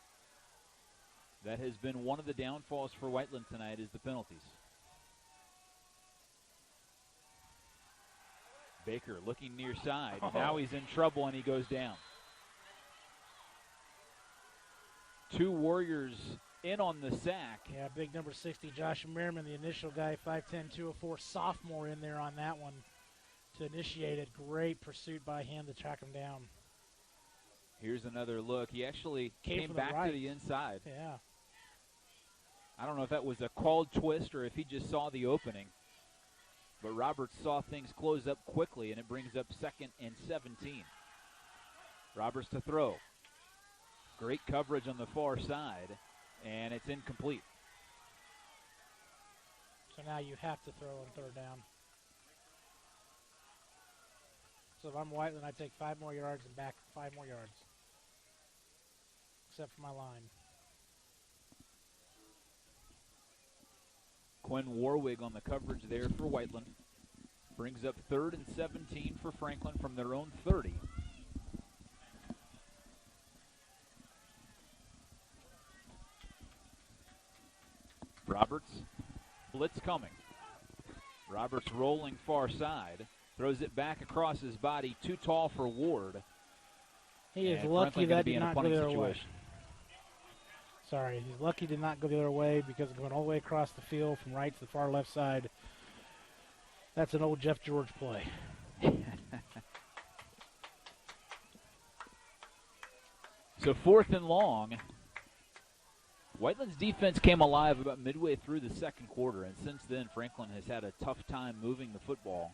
That has been one of the downfalls for Whiteland tonight is the penalties. Baker looking near side. Now he's in trouble and he goes down. 2 Warriors in on the sack. Yeah, big number 60, Josh Merriman, the initial guy, 5'10", 204, sophomore in there on that one to initiate it. Great pursuit by him to track him down. Here's another look. He actually came from back the right. to the inside. Yeah. I don't know if that was a called twist or if he just saw the opening. But Roberts saw things close up quickly, and it brings up 2nd and 17. Roberts to throw. Great coverage on the far side, and it's incomplete. So now you have to throw on 3rd down. So if I'm Whiteland, I take 5 more yards and back 5 more yards. Except for my line. Quinn Warwig on the coverage there for Whiteland. Brings up 3rd and 17 for Franklin from their own 30. Roberts, blitz coming. Roberts rolling far side. Throws it back across his body. Too tall for Ward. He is And lucky Franklin that be did in a not go punting the other way. situation. Sorry, he's lucky did not go the other way because going all the way across the field from right to the far left side. That's an old Jeff George play. So 4th and long. Whiteland's defense came alive about midway through the 2nd quarter, and since then Franklin has had a tough time moving the football.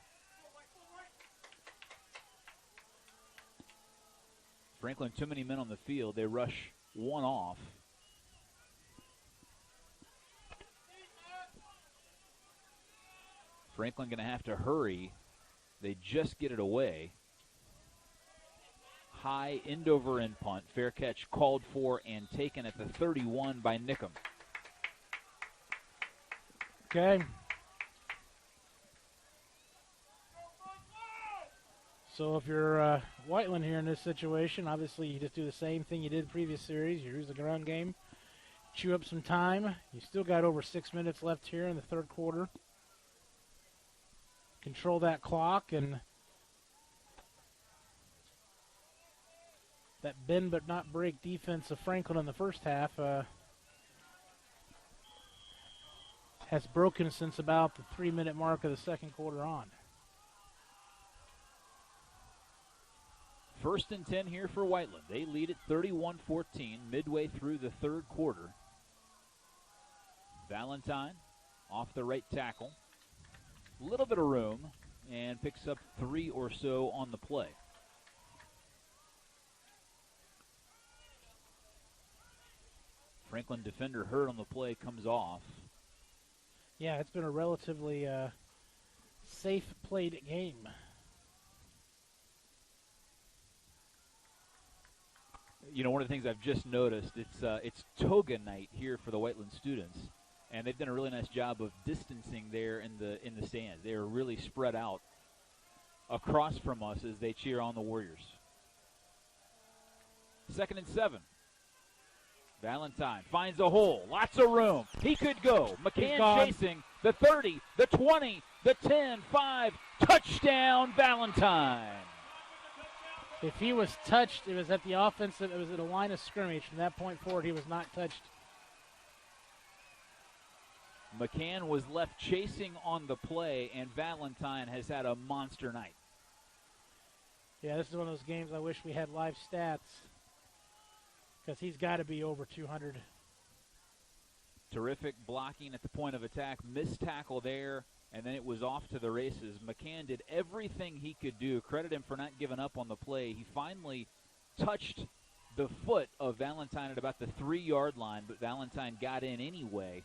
Franklin, too many men on the field. They rush one off. Franklin going to have to hurry. They just get it away. High end over end punt. Fair catch called for and taken at the 31 by Nickham. Okay. So if you're Whiteland here in this situation, obviously you just do the same thing you did the previous series. You use the ground game, chew up some time. You still got over 6 minutes left here in the 3rd quarter. Control that clock, and that bend but not break defense of Franklin in the first half has broken since about the 3-minute mark of the 2nd quarter on. 1st and 10 here for Whiteland. They lead at 31-14 midway through the 3rd quarter. Valentine off the right tackle. A little bit of room and picks up 3 or so on the play. Franklin defender hurt on the play, comes off. Yeah, it's been a relatively safe played game. You know, one of the things I've just noticed, it's toga night here for the Whiteland students, and they've done a really nice job of distancing there in the stands. They are really spread out across from us as they cheer on the Warriors. 2nd and 7. Valentine finds a hole. Lots of room. He could go. McCann chasing. The 30, the 20, the 10, 5. Touchdown, Valentine. If he was touched, it was at the offensive, it was at a line of scrimmage. From that point forward, he was not touched. McCann was left chasing on the play, and Valentine has had a monster night. Yeah, this is one of those games I wish we had live stats, because he's got to be over 200. Terrific blocking at the point of attack. Missed tackle there, and then it was off to the races. McCann did everything he could do. Credit him for not giving up on the play. He finally touched the foot of Valentine at about the 3-yard line, but Valentine got in anyway.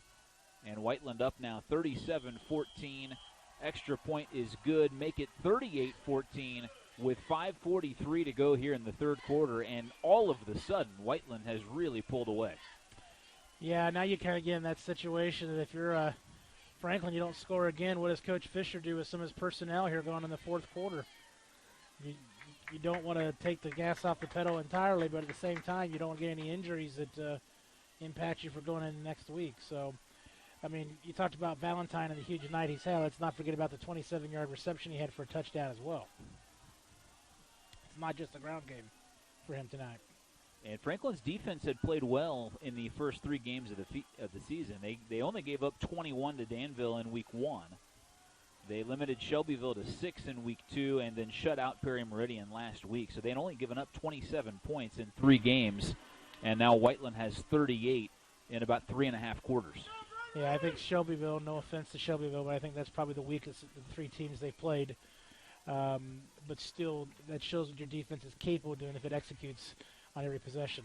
And Whiteland up now 37-14. Extra point is good. Make it 38-14 with 5:43 to go here in the third quarter. And all of the sudden, Whiteland has really pulled away. Yeah, now you kind of get in that situation that if you're Franklin, you don't score again. What does Coach Fisher do with some of his personnel here going in the fourth quarter? You don't want to take the gas off the pedal entirely, but at the same time, you don't want to get any injuries that impact you for going into next week. So, I mean, you talked about Valentine and the huge night he's had. Let's not forget about the 27-yard reception he had for a touchdown as well. It's not just a ground game for him tonight. And Franklin's defense had played well in the first 3 games of the season. They only gave up 21 to Danville in week 1. They limited Shelbyville to 6 in week 2 and then shut out Perry Meridian last week. So they'd only given up 27 points in 3 games, and now Whiteland has 38 in about 3.5 quarters. Yeah, I think Shelbyville, no offense to Shelbyville, but I think that's probably the weakest of the 3 teams they've played. But still, that shows what your defense is capable of doing if it executes on every possession.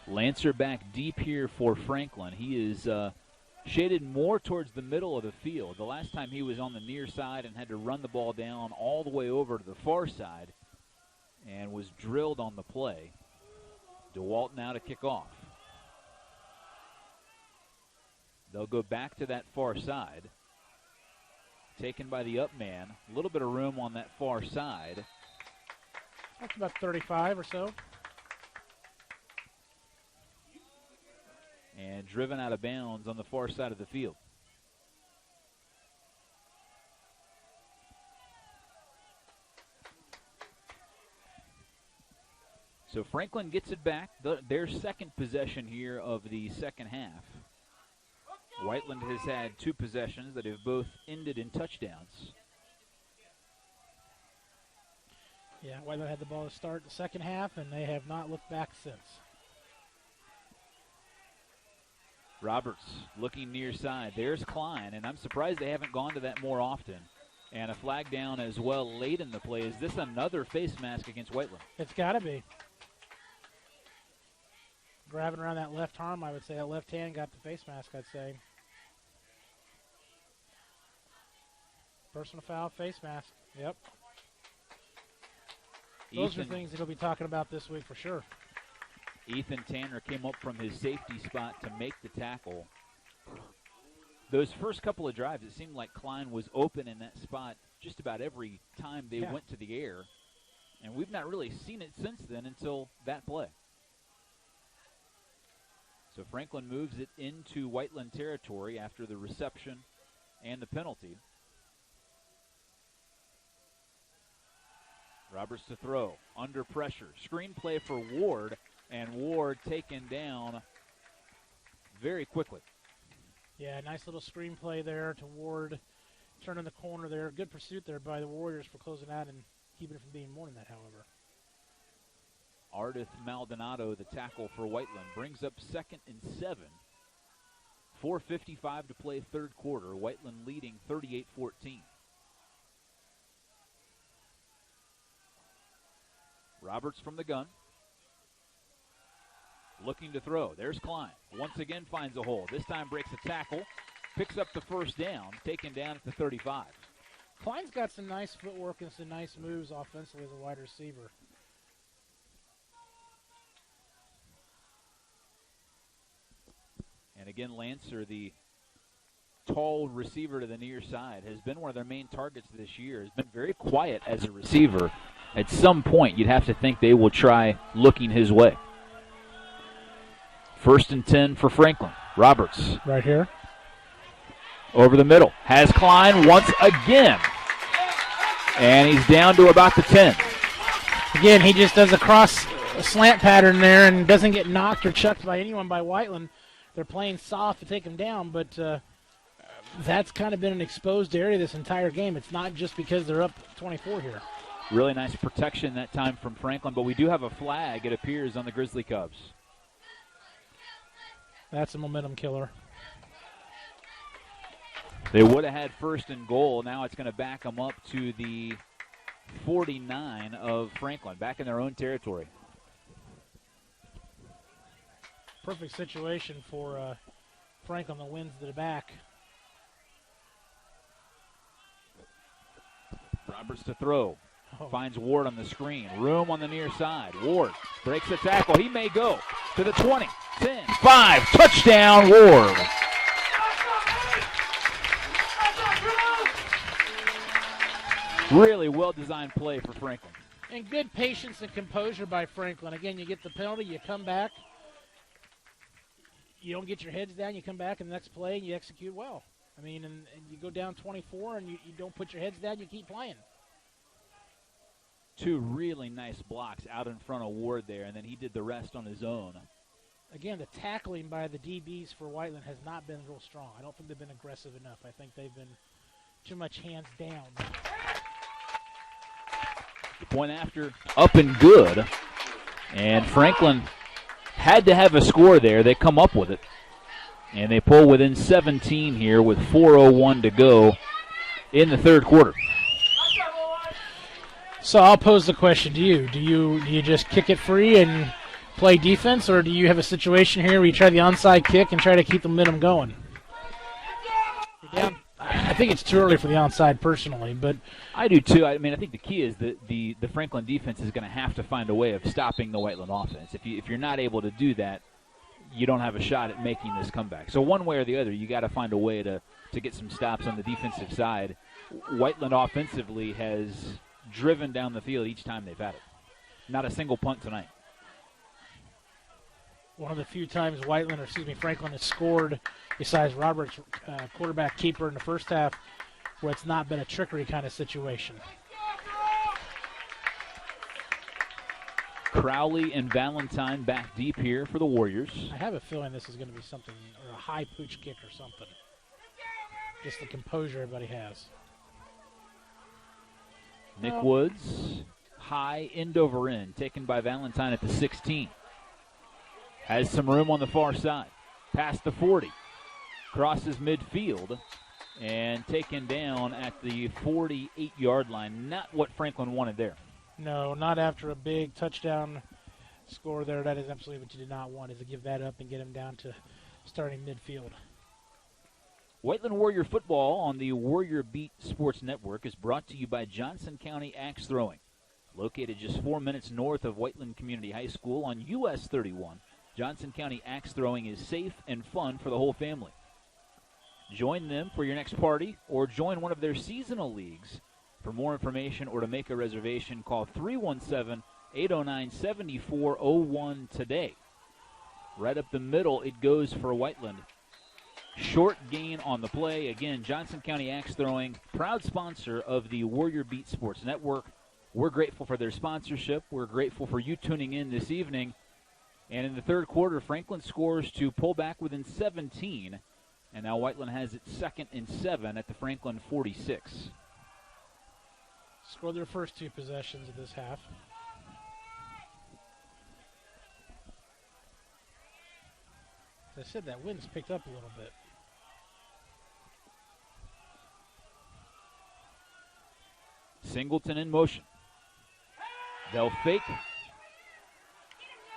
Lancer back deep here for Franklin. He is shaded more towards the middle of the field. The last time he was on the near side and had to run the ball down all the way over to the far side and was drilled on the play. DeWalt now to kick off. They'll go back to that far side. Taken by the up man. A little bit of room on that far side. That's about 35 or so. And driven out of bounds on the far side of the field. So Franklin gets it back. Their second possession here of the second half. Whiteland has had 2 possessions that have both ended in touchdowns. Yeah, Whiteland had the ball to start the second half, and they have not looked back since. Roberts looking near side. There's Klein, and I'm surprised they haven't gone to that more often. And a flag down as well late in the play. Is this another face mask against Whiteland? It's got to be. Grabbing around that left arm, I would say. That left hand got the face mask, I'd say. Personal foul, face mask. Yep. Those are things that he'll be talking about this week for sure. Ethan Tanner came up from his safety spot to make the tackle. Those first couple of drives, it seemed like Klein was open in that spot just about every time they went to the air. And we've not really seen it since then until that play. So Franklin moves it into Whiteland territory after the reception and the penalty. Roberts to throw, under pressure. Screen play for Ward, and Ward taken down very quickly. Yeah, nice little screen play there to Ward. Turning the corner there. Good pursuit there by the Warriors for closing out and keeping it from being more than that, however. Ardith Maldonado, the tackle for Whiteland, brings up 2nd and 7. 4:55 to play third quarter. Whiteland leading 38-14. Roberts from the gun. Looking to throw. There's Klein. Once again finds a hole. This time breaks a tackle. Picks up the first down. Taken down at the 35. Klein's got some nice footwork and some nice moves offensively as a wide receiver. And again, Lancer, the tall receiver to the near side, has been one of their main targets this year, has been very quiet as a receiver. At some point, you'd have to think they will try looking his way. 1st and 10 for Franklin. Roberts. Right here. Over the middle. Has Klein once again. And he's down to about the 10. Again, he just does a slant pattern there and doesn't get knocked or chucked by anyone by Whiteland. They're playing soft to take him down, but that's kind of been an exposed area this entire game. It's not just because they're up 24 here. Really nice protection that time from Franklin, but we do have a flag, it appears, on the Grizzly Cubs. That's a momentum killer. They would have had 1st and goal. Now it's going to back them up to the 49 of Franklin, back in their own territory. Perfect situation for Franklin, the wins to the back. Roberts to throw. Finds Ward on the screen. Room on the near side. Ward breaks the tackle. He may go to the 20, 10, 5. Touchdown, Ward. Really well-designed play for Franklin. And good patience and composure by Franklin. Again, you get the penalty, you come back. You don't get your heads down, you come back in the next play, and you execute well. I mean, and you go down 24, and you don't put your heads down, you keep playing. 2 really nice blocks out in front of Ward there, and then he did the rest on his own. Again, the tackling by the DBs for Whiteland has not been real strong. I don't think they've been aggressive enough. I think they've been too much hands down. The point after, up and good. And Franklin had to have a score there. They come up with it. And they pull within 17 here with 4:01 to go in the third quarter. So I'll pose the question to you. Do you just kick it free and play defense, or do you have a situation here where you try the onside kick and try to keep the momentum going? You're down. I think it's too early for the onside personally, but I do too. I mean, I think the key is that the Franklin defense is going to have to find a way of stopping the Whiteland offense. If you're not able to do that, you don't have a shot at making this comeback. So one way or the other, you got to find a way to get some stops on the defensive side. Whiteland offensively has driven down the field each time they've had it. Not a single punt tonight. One of the few times Franklin has scored, besides Roberts, quarterback keeper in the first half, where it's not been a trickery kind of situation. Crowley and Valentine back deep here for the Warriors. I have a feeling this is going to be something, or a high pooch kick or something. Just the composure everybody has. Nick Woods, high end over end, taken by Valentine at the 16. Has some room on the far side. Past the 40. Crosses midfield and taken down at the 48-yard line. Not what Franklin wanted there. No, not after a big touchdown score there. That is absolutely what you did not want, is to give that up and get him down to starting midfield. Whiteland Warrior football on the Warrior Beat Sports Network is brought to you by Johnson County Axe Throwing. Located just 4 minutes north of Whiteland Community High School on US 31, Johnson County Axe Throwing is safe and fun for the whole family. Join them for your next party or join one of their seasonal leagues. For more information or to make a reservation, call 317-809-7401 today. Right up the middle, it goes for Whiteland. Short gain on the play. Again, Johnson County Axe Throwing, proud sponsor of the Warrior Beat Sports Network. We're grateful for their sponsorship. We're grateful for you tuning in this evening. And in the third quarter, Franklin scores to pull back within 17. And now Whiteland has its 2nd and 7 at the Franklin 46. Scored their first 2 possessions of this half. As I said, that wind's picked up a little bit. Singleton in motion. They'll fake.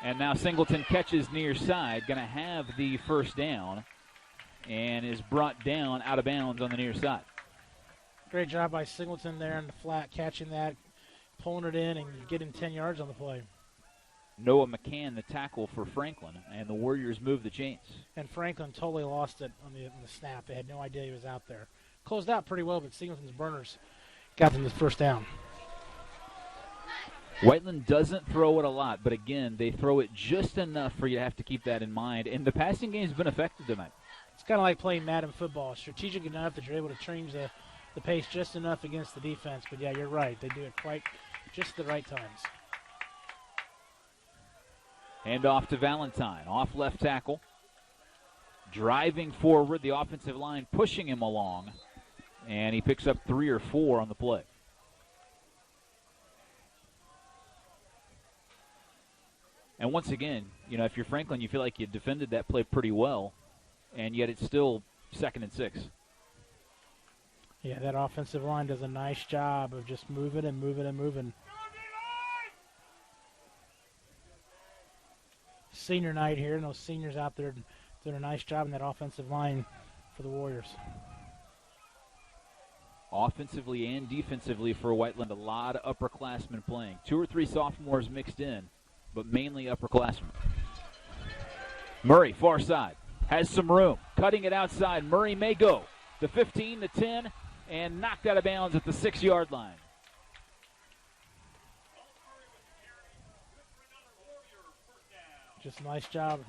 And now Singleton catches near side. Going to have the first down. And is brought down out of bounds on the near side. Great job by Singleton there in the flat, catching that, pulling it in, and getting 10 yards on the play. Noah McCann, the tackle for Franklin, and the Warriors move the chains. And Franklin totally lost it on the snap. They had no idea he was out there. Closed out pretty well, but Singleton's burners got them the first down. Whiteland doesn't throw it a lot, but again, they throw it just enough for you to have to keep that in mind. And the passing game's been effective tonight. It's kind of like playing Madden football. Strategic enough that you're able to change the pace just enough against the defense. But, yeah, you're right. They do it quite just the right times. Hand off to Valentine, off left tackle. Driving forward, the offensive line pushing him along. And he picks up 3 or 4 on the play. And once again, if you're Franklin, you feel like you defended that play pretty well, and yet it's still 2nd and 6. Yeah, that offensive line does a nice job of just moving and moving and moving. Senior night here, and those seniors out there doing a nice job in that offensive line for the Warriors. Offensively and defensively for Whiteland, a lot of upperclassmen playing. 2 or 3 sophomores mixed in, but mainly upperclassmen. Murray, far side, has some room. Cutting it outside. Murray may go. The 15, the 10, and knocked out of bounds at the 6-yard line. Just a nice job.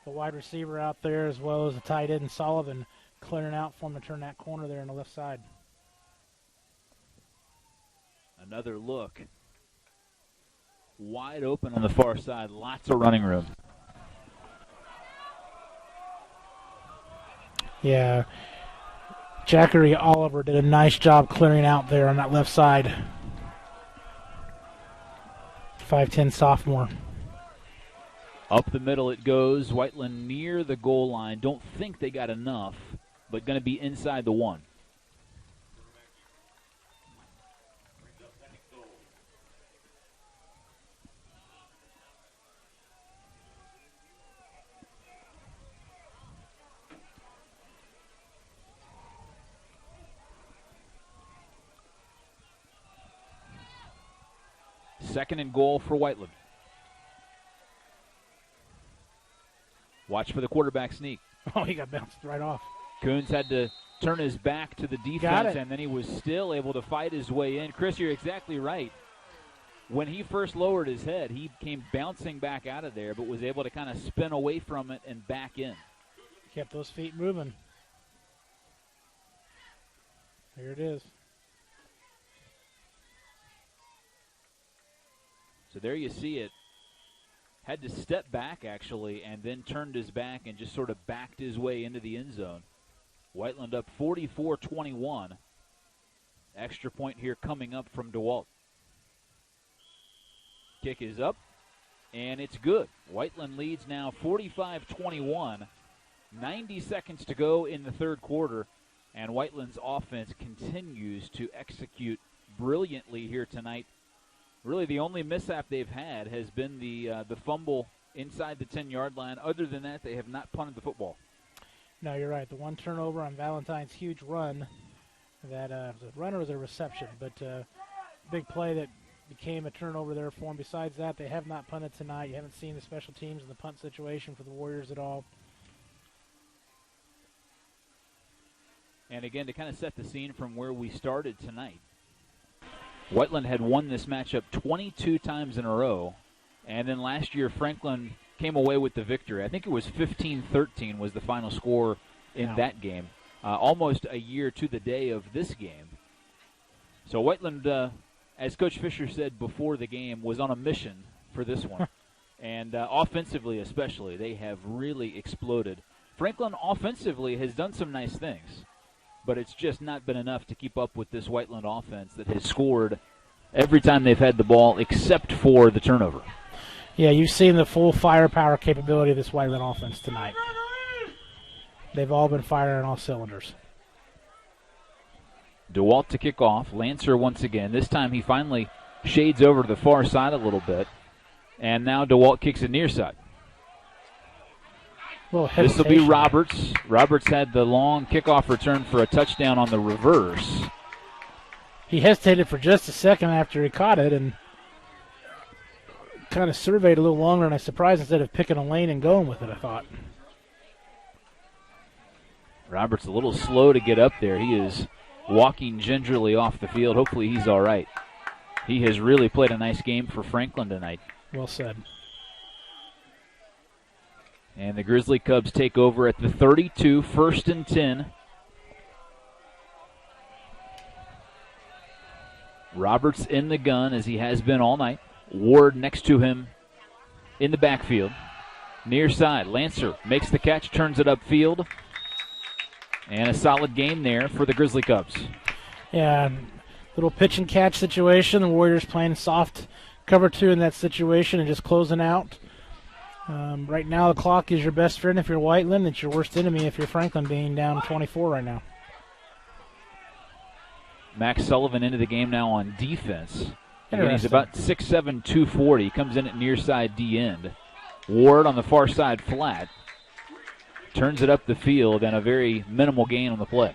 The wide receiver out there as well as the tight end Sullivan clearing out for him to turn that corner there on the left side. Another look. Wide open on the far side. Lots of running room. Yeah. Jackery Oliver did a nice job clearing out there on that left side. 5'10 sophomore. Up the middle it goes. Whiteland near the goal line. Don't think they got enough, but going to be inside the 1. Second and goal for Whiteland. Watch for the quarterback sneak. Oh, he got bounced right off. Coons had to turn his back to the defense, and then he was still able to fight his way in. Chris, you're exactly right. When he first lowered his head, he came bouncing back out of there, but was able to kind of spin away from it and back in. Kept those feet moving. Here it is. So there you see it. Had to step back, actually, and then turned his back and just sort of backed his way into the end zone. Whiteland up 44-21. Extra point here coming up from DeWalt. Kick is up, and it's good. Whiteland leads now 45-21. 90 seconds to go in the third quarter, and Whiteland's offense continues to execute brilliantly here tonight. Really, the only mishap they've had has been the fumble inside the 10-yard line. Other than that, they have not punted the football. No, you're right. The one turnover on Valentine's huge run, that was a run or was a reception, but big play that became a turnover there for them. Besides that, they have not punted tonight. You haven't seen the special teams in the punt situation for the Warriors at all. And again, to kind of set the scene from where we started tonight, Whiteland had won this matchup 22 times in a row, and then last year Franklin came away with the victory. I think it was 15-13 was the final score in that game, almost a year to the day of this game. So Whiteland, as Coach Fisher said before the game, was on a mission for this one. And offensively especially, they have really exploded. Franklin offensively has done some nice things, but it's just not been enough to keep up with this Whiteland offense that has scored every time they've had the ball except for the turnover. Yeah, you've seen the full firepower capability of this Whiteland offense tonight. They've all been firing on all cylinders. DeWalt to kick off. Lancer once again. This time he finally shades over to the far side a little bit. And now DeWalt kicks it near side. This will be Roberts. Roberts had the long kickoff return for a touchdown on the reverse. He hesitated for just a second after he caught it and kind of surveyed a little longer, and I was surprised instead of picking a lane and going with it, I thought. Roberts a little slow to get up there. He is walking gingerly off the field. Hopefully he's all right. He has really played a nice game for Franklin tonight. Well said. And the Grizzly Cubs take over at the 32, 1st and 10. Roberts in the gun, as he has been all night. Ward next to him in the backfield. Near side, Lancer makes the catch, turns it upfield. And a solid game there for the Grizzly Cubs. Yeah, little pitch and catch situation. The Warriors playing soft cover 2 in that situation and just closing out. Right now the clock is your best friend if you're Whiteland. It's your worst enemy if you're Franklin, being down 24 right now. Max Sullivan into the game now on defense. Again, he's about 6'7", 240. He comes in at near side D end. Ward on the far side flat. Turns it up the field, and a very minimal gain on the play.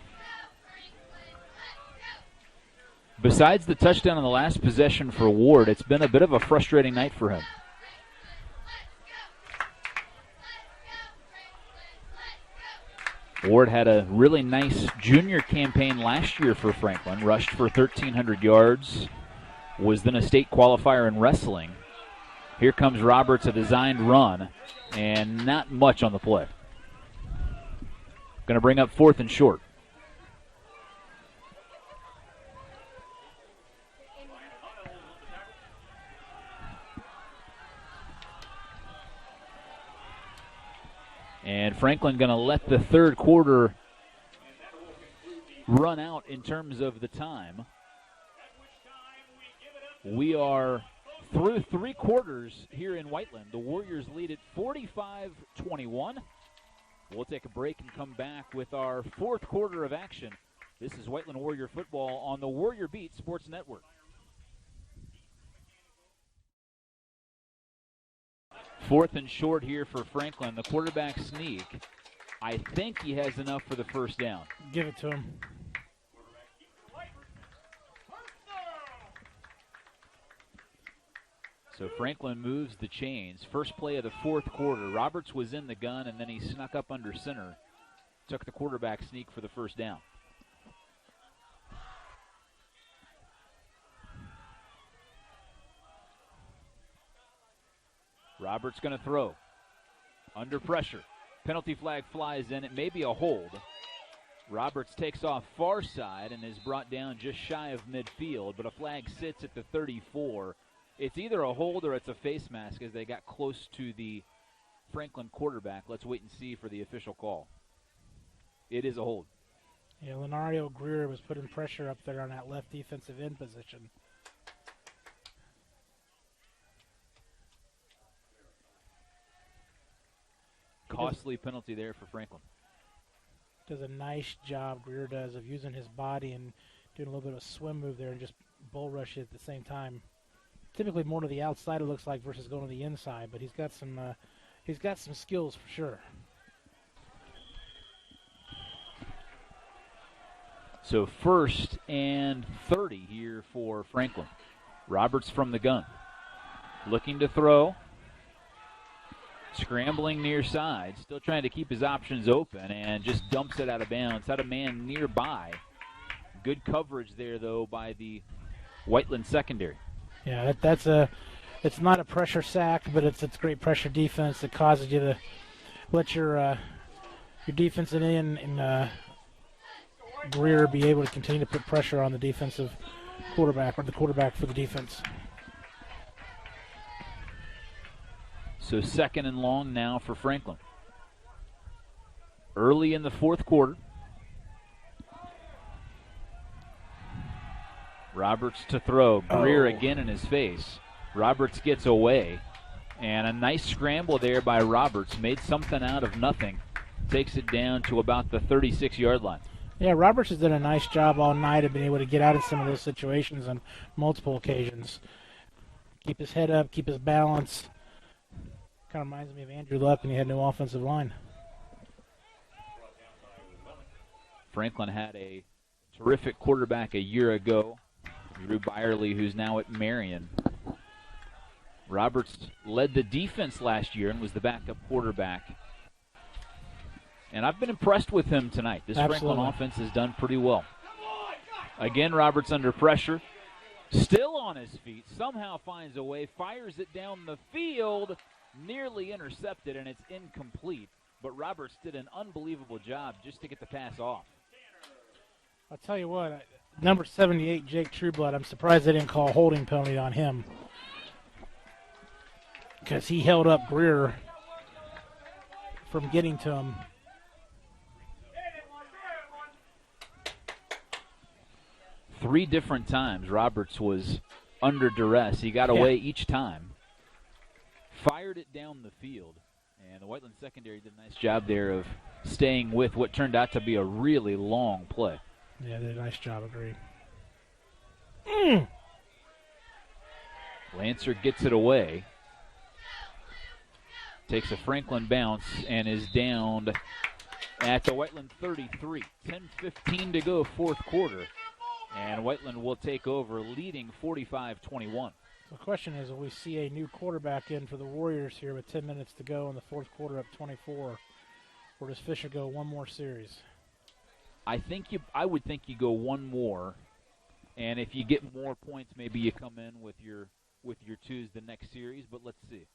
Besides the touchdown on the last possession for Ward, it's been a bit of a frustrating night for him. Ward had a really nice junior campaign last year for Franklin, rushed for 1,300 yards, was then a state qualifier in wrestling. Here comes Roberts, a designed run, and not much on the play. Going to bring up 4th and short. And Franklin going to let the third quarter run out in terms of the time. We are through 3 quarters here in Whiteland. The Warriors lead at 45-21. We'll take a break and come back with our 4th quarter of action. This is Whiteland Warrior football on the Warrior Beat Sports Network. 4th and short here for Franklin. The quarterback sneak. I think he has enough for the first down. Give it to him. So Franklin moves the chains. First play of the 4th quarter. Roberts was in the gun, and then he snuck up under center. Took the quarterback sneak for the first down. Roberts going to throw. Under pressure. Penalty flag flies in. It may be a hold. Roberts takes off far side and is brought down just shy of midfield, but a flag sits at the 34. It's either a hold or it's a face mask as they got close to the Franklin quarterback. Let's wait and see for the official call. It is a hold. Yeah, Lenario Greer was putting pressure up there on that left defensive end position. Costly penalty there for Franklin. Does a nice job, Greer does, of using his body and doing a little bit of a swim move there and just bull rush it at the same time. Typically more to the outside, it looks like, versus going to the inside, but he's got some skills for sure. So 1st and 30 here for Franklin. Roberts from the gun. Looking to throw. Scrambling near side. Still trying to keep his options open and just dumps it out of bounds. Had a man nearby. Good coverage there, though, by the Whiteland secondary. Yeah, it's not a pressure sack, but it's great pressure defense that causes you to let your defensive end and Greer be able to continue to put pressure on the defensive quarterback, or the quarterback for the defense. So 2nd and long now for Franklin. Early in the 4th quarter. Roberts to throw. Greer again in his face. Roberts gets away. And a nice scramble there by Roberts. Made something out of nothing. Takes it down to about the 36-yard line. Yeah, Roberts has done a nice job all night of being able to get out of some of those situations on multiple occasions. Keep his head up, keep his balance. Kind of reminds me of Andrew Luck when he had no offensive line. Franklin had a terrific quarterback a year ago, Drew Byerly, who's now at Marion. Roberts led the defense last year and was the backup quarterback. And I've been impressed with him tonight. This Franklin offense has done pretty well. Again, Roberts under pressure. Still on his feet. Somehow finds a way. Fires it down the field. Nearly intercepted, and it's incomplete. But Roberts did an unbelievable job just to get the pass off. I'll tell you what, number 78, Jake Trueblood, I'm surprised they didn't call a holding penalty on him, because he held up Greer from getting to him. Three different times Roberts was under duress. He got away each time. Fired it down the field. And the Whiteland secondary did a nice job there of staying with what turned out to be a really long play. Yeah, they did a nice job, agree. Lancer gets it away. Takes a Franklin bounce and is downed at the Whiteland 33. 10:15 to go, fourth quarter. And Whiteland will take over, leading 45-21. The question is, will we see a new quarterback in for the Warriors here with 10 minutes to go in the fourth quarter up 24? Or does Fisher go one more series? I would think you go one more, and if you get more points, maybe you come in with your twos the next series, but let's see.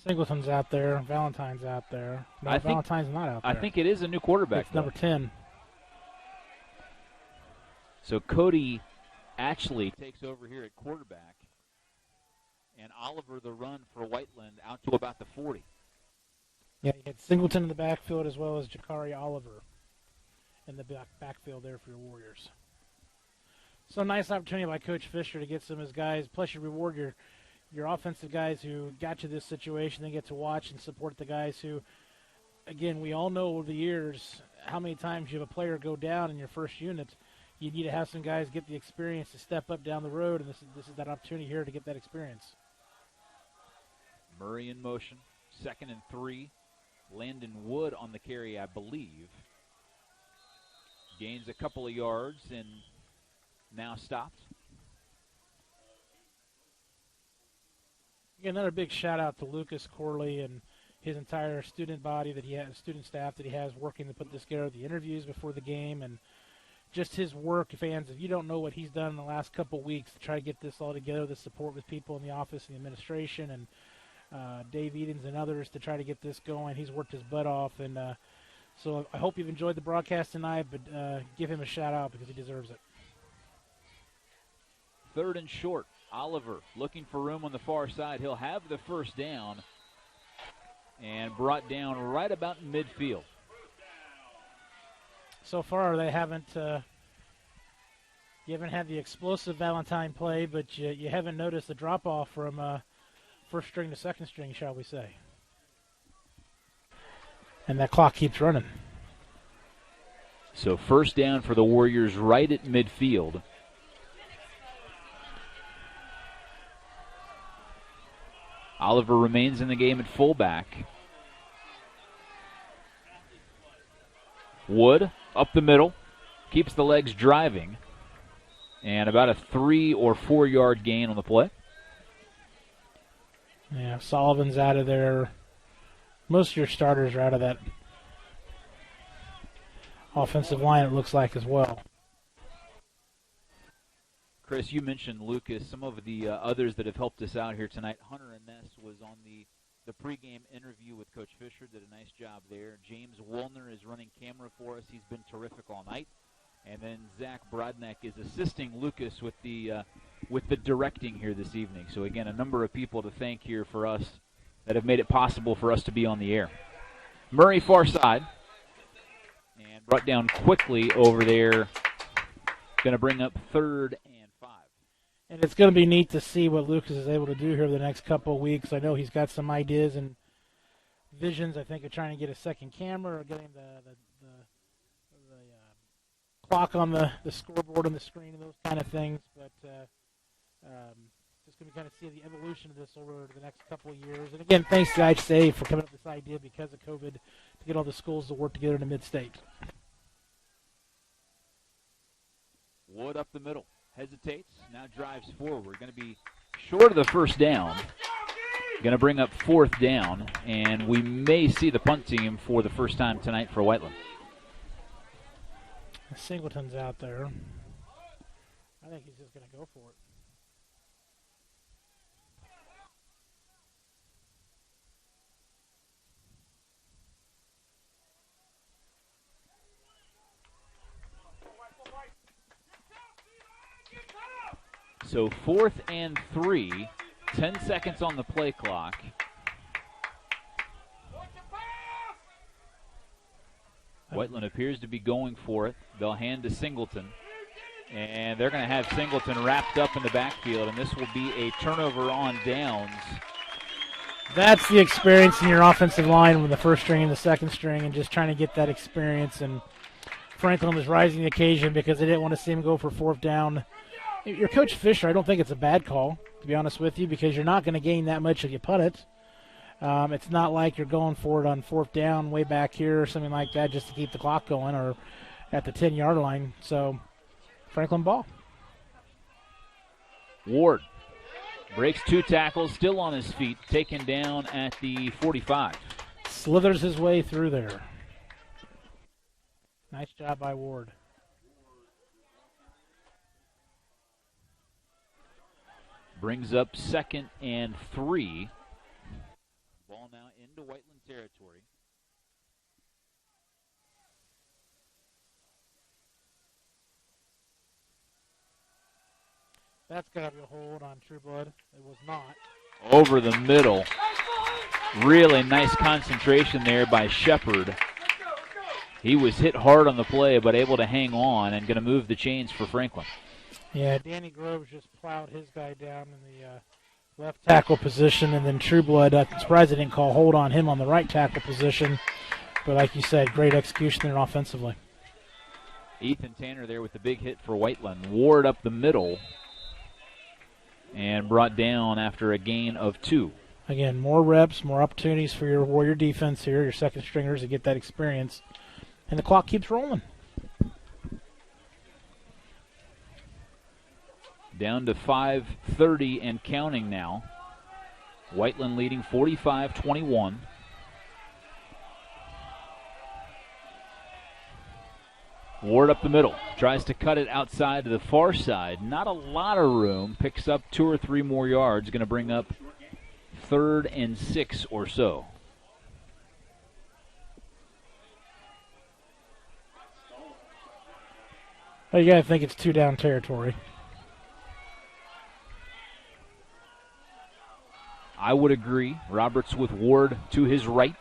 Singleton's out there. Valentine's out there. No, Valentine's not out there. I think it is a new quarterback. It's number 10. So Cody actually takes over here at quarterback, and Oliver the run for Whiteland out to about the 40. Yeah, you had Singleton in the backfield as well as Jakari Oliver in the backfield there for your Warriors. So nice opportunity by Coach Fisher to get some of his guys. Plus you reward your offensive guys who got you this situation. They get to watch and support the guys who, again, we all know over the years how many times you have a player go down in your first unit. You need to have some guys get the experience to step up down the road, and this is that opportunity here to get that experience. Murray in motion, 2nd and 3. Landon Wood on the carry, I believe. Gains a couple of yards and now stopped. Again, another big shout out to Lucas Corley and his entire student body that he has, student staff that he has working to put this together, the interviews before the game, and just his work. Fans, if you don't know what he's done in the last couple of weeks to try to get this all together, the support with people in the office and the administration, and Dave Edens and others to try to get this going. He's worked his butt off, and so I hope you've enjoyed the broadcast tonight, but give him a shout out because he deserves it. 3rd and short. Oliver looking for room on the far side. He'll have the first down and brought down right about midfield. So far, they haven't. You haven't had the explosive Valentine play, but you haven't noticed the drop off from first string to second string, shall we say? And that clock keeps running. So first down for the Warriors, right at midfield. Oliver remains in the game at fullback. Wood up the middle, keeps the legs driving, and about a 3 or 4 yard gain on the play. Yeah, Sullivan's out of there. Most of your starters are out of that offensive line, it looks like, as well. Chris, you mentioned Lucas. Some of the others that have helped us out here tonight. Hunter Ness was on the pregame interview with Coach Fisher, did a nice job there. James Woolner is running camera for us. He's been terrific all night. And then Zach Brodnack is assisting Lucas with the directing here this evening. So, again, a number of people to thank here for us that have made it possible for us to be on the air. Murray far side. And brought down quickly over there. Going to bring up 3rd and 5. And it's going to be neat to see what Lucas is able to do here the next couple of weeks. I know he's got some ideas and visions, I think, of trying to get a second camera or getting the clock on the scoreboard on the screen and those kind of things. But just going to kind of see the evolution of this over the next couple of years. And, again, thanks to IHSA for coming up with this idea because of COVID to get all the schools to work together in the mid-state. Wood up the middle. Hesitates. Now drives forward. Going to be short of the first down. Going to bring up fourth down. And we may see the punt team for the first time tonight for Whiteland. Singleton's out there. I think he's just going to go for it. So 4th and 3, 10 seconds on the play clock. Whiteland appears to be going for it. They'll hand to Singleton. And they're going to have Singleton wrapped up in the backfield, and this will be a turnover on downs. That's the experience in your offensive line with the first string and the second string, and just trying to get that experience. And Franklin was rising to the occasion because they didn't want to see him go for fourth down. Your Coach Fisher, I don't think it's a bad call, to be honest with you, because you're not going to gain that much if you punt it. It's not like you're going for it on fourth down way back here or something like that just to keep the clock going or at the 10-yard line. So Franklin ball. Ward breaks 2 tackles, still on his feet, taken down at the 45. Slithers his way through there. Nice job by Ward. Brings up 2nd and 3. Ball now into Whiteland territory. That's got to be a hold on Trueblood. It was not. Over the middle. Really nice concentration there by Shepard. He was hit hard on the play, but able to hang on and going to move the chains for Franklin. Yeah, Danny Groves just plowed his guy down in the left tackle position, and then Trueblood, I'm surprised they didn't call hold on him on the right tackle position. But like you said, great execution there offensively. Ethan Tanner there with the big hit for Whiteland. Ward up the middle and brought down after a gain of 2. Again, more reps, more opportunities for your Warrior defense here, your second stringers to get that experience. And the clock keeps rolling. Down to 5:30 and counting now. Whiteland leading 45-21. Ward up the middle. Tries to cut it outside to the far side. Not a lot of room. Picks up 2 or 3 more yards. Going to bring up 3rd and 6 or so. Well, you got to think it's 2 down territory. I would agree. Roberts with Ward to his right.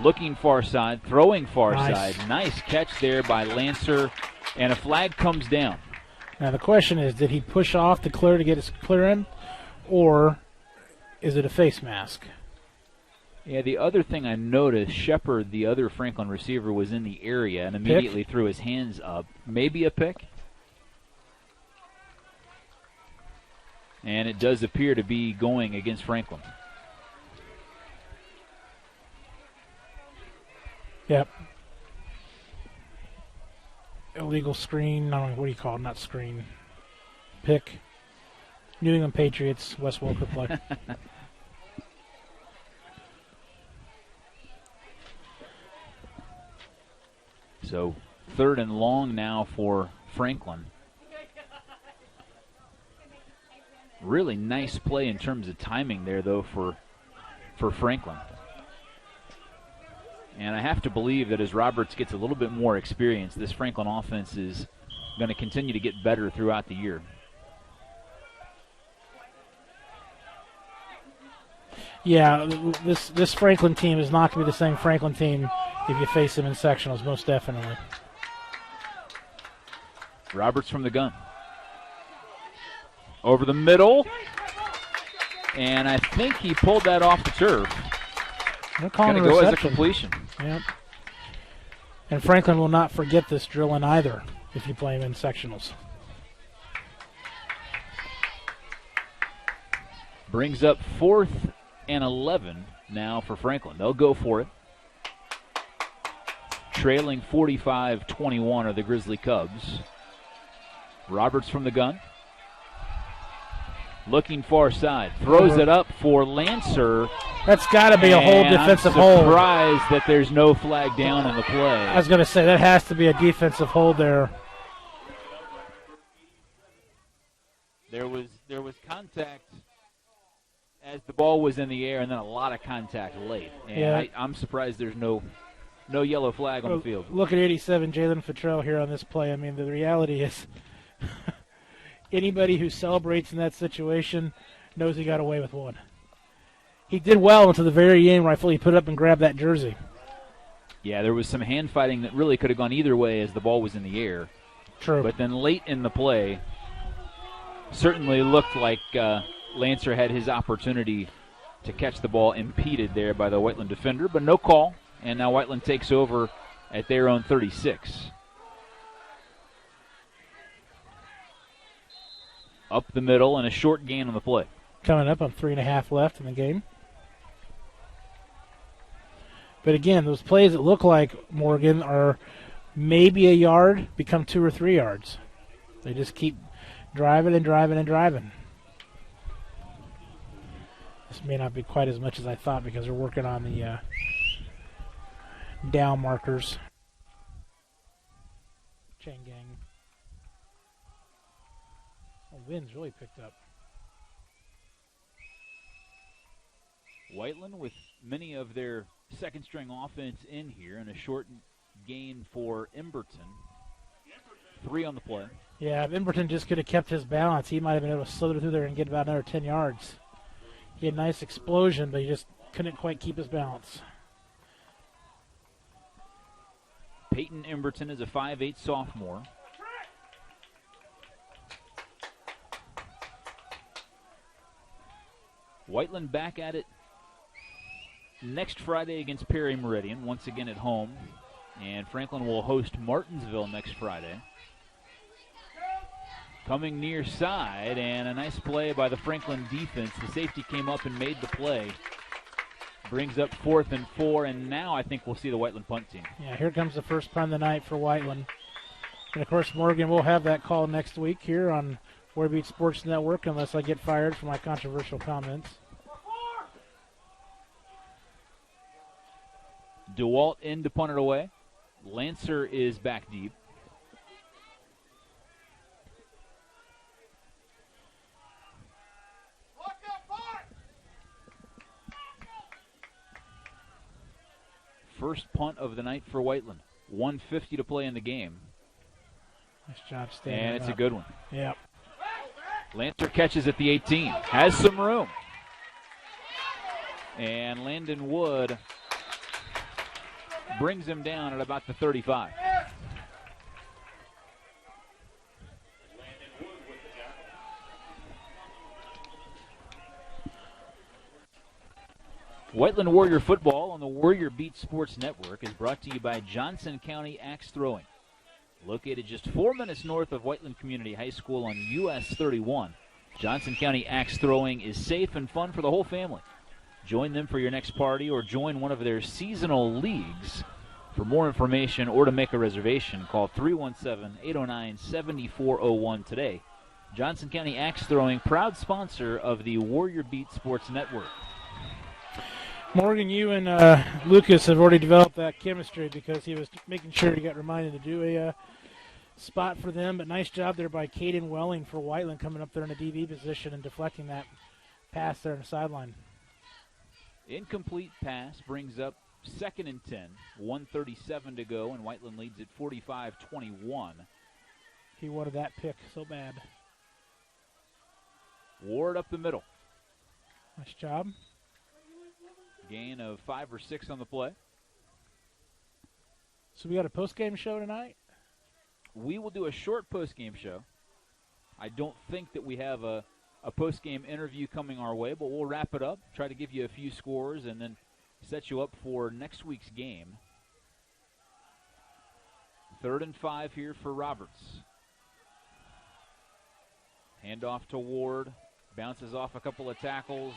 Looking far side, throwing far side. Nice catch there by Lancer, and a flag comes down. Now the question is, did he push off the clear to get his clear in, or is it a face mask? Yeah, the other thing I noticed, Shepard, the other Franklin receiver, was in the area and immediately threw his hands up. Maybe a pick? And it does appear to be going against Franklin. Yep. Illegal screen. I don't know, what do you call it? Not screen. Pick. New England Patriots, Wes Welker play. So 3rd and long now for Franklin. Really nice play in terms of timing there, though, for Franklin. And I have to believe that as Roberts gets a little bit more experience, this Franklin offense is going to continue to get better throughout the year. Yeah, this Franklin team is not going to be the same Franklin team if you face them in sectionals, most definitely. Roberts from the gun. Over the middle. And I think he pulled that off the turf. Going to go as a completion. Yep. And Franklin will not forget this drill in either if you play him in sectionals. Brings up 4th and 11 now for Franklin. They'll go for it. Trailing 45-21 are the Grizzly Cubs. Roberts from the gun. Looking far side. Throws it up for Lancer. That's got to be a whole defensive hold. I'm surprised that there's no flag down in the play. I was going to say, that has to be a defensive hold there. There was contact as the ball was in the air, and then a lot of contact late. And yeah. I'm surprised there's no yellow flag on the field. Look at 87, Jalen Futrell here on this play. I mean, the reality is anybody who celebrates in that situation knows he got away with one. He did well until the very end where I feel he put up and grabbed that jersey. Yeah, there was some hand fighting that really could have gone either way as the ball was in the air. True. But then late in the play, certainly looked like Lancer had his opportunity to catch the ball impeded there by the Whiteland defender, but no call. And now Whiteland takes over at their own 36. Up the middle and a short gain on the play. Coming up on 3.5 left in the game. But again, those plays that look like Morgan are maybe a yard become 2 or 3 yards. They just keep driving and driving and driving. This may not be quite as much as I thought because they're working on the down markers. Chain gang. Oh, wind's really picked up. Whiteland with many of their second-string offense in here and a short gain for Emberton. 3 on the play. Yeah, if Emberton just could have kept his balance, he might have been able to slither through there and get about another 10 yards. He had a nice explosion, but he just couldn't quite keep his balance. Peyton Emberton is a 5'8" sophomore. Whiteland back at it next Friday against Perry Meridian, once again at home. And Franklin will host Martinsville next Friday. Coming near side, and a nice play by the Franklin defense. The safety came up and made the play. Brings up 4th and 4, and now I think we'll see the Whiteland punt team. Yeah, here comes the first punt of the night for Whiteland. And, of course, Morgan will have that call next week here on Warrior Beat Sports Network unless I get fired for my controversial comments. DeWalt in to punt it away. Lancer is back deep. First punt of the night for Whiteland. 1:50 to play in the game. Nice job standing And it's up. a good one. Yep. Lancer catches at the 18. Has some room. And Landon Wood brings him down at about the 35. Whiteland Warrior football on the Warrior Beat Sports Network is brought to you by Johnson County Axe Throwing. Located just 4 minutes north of Whiteland Community High School on US 31, Johnson County Axe Throwing is safe and fun for the whole family. Join them for your next party or join one of their seasonal leagues. For more information or to make a reservation, call 317-809-7401 today. Johnson County Axe Throwing, proud sponsor of the Warrior Beat Sports Network. Morgan, you and Lucas have already developed that chemistry because he was making sure he got reminded to do a spot for them. But nice job there by Caden Welling for Whiteland coming up there in a DB position and deflecting that pass there on the sideline. Incomplete pass brings up 2nd and 10. 1:37 to go, and Whiteland leads at 45-21. He wanted that pick so bad. Ward up the middle. Nice job. Gain of 5 or 6 on the play. So we got a post-game show tonight? We will do a short post-game show. I don't think that we have a post-game interview coming our way, but we'll wrap it up, try to give you a few scores, and then set you up for next week's game. 3rd and 5 here for Roberts. Handoff to Ward. Bounces off a couple of tackles.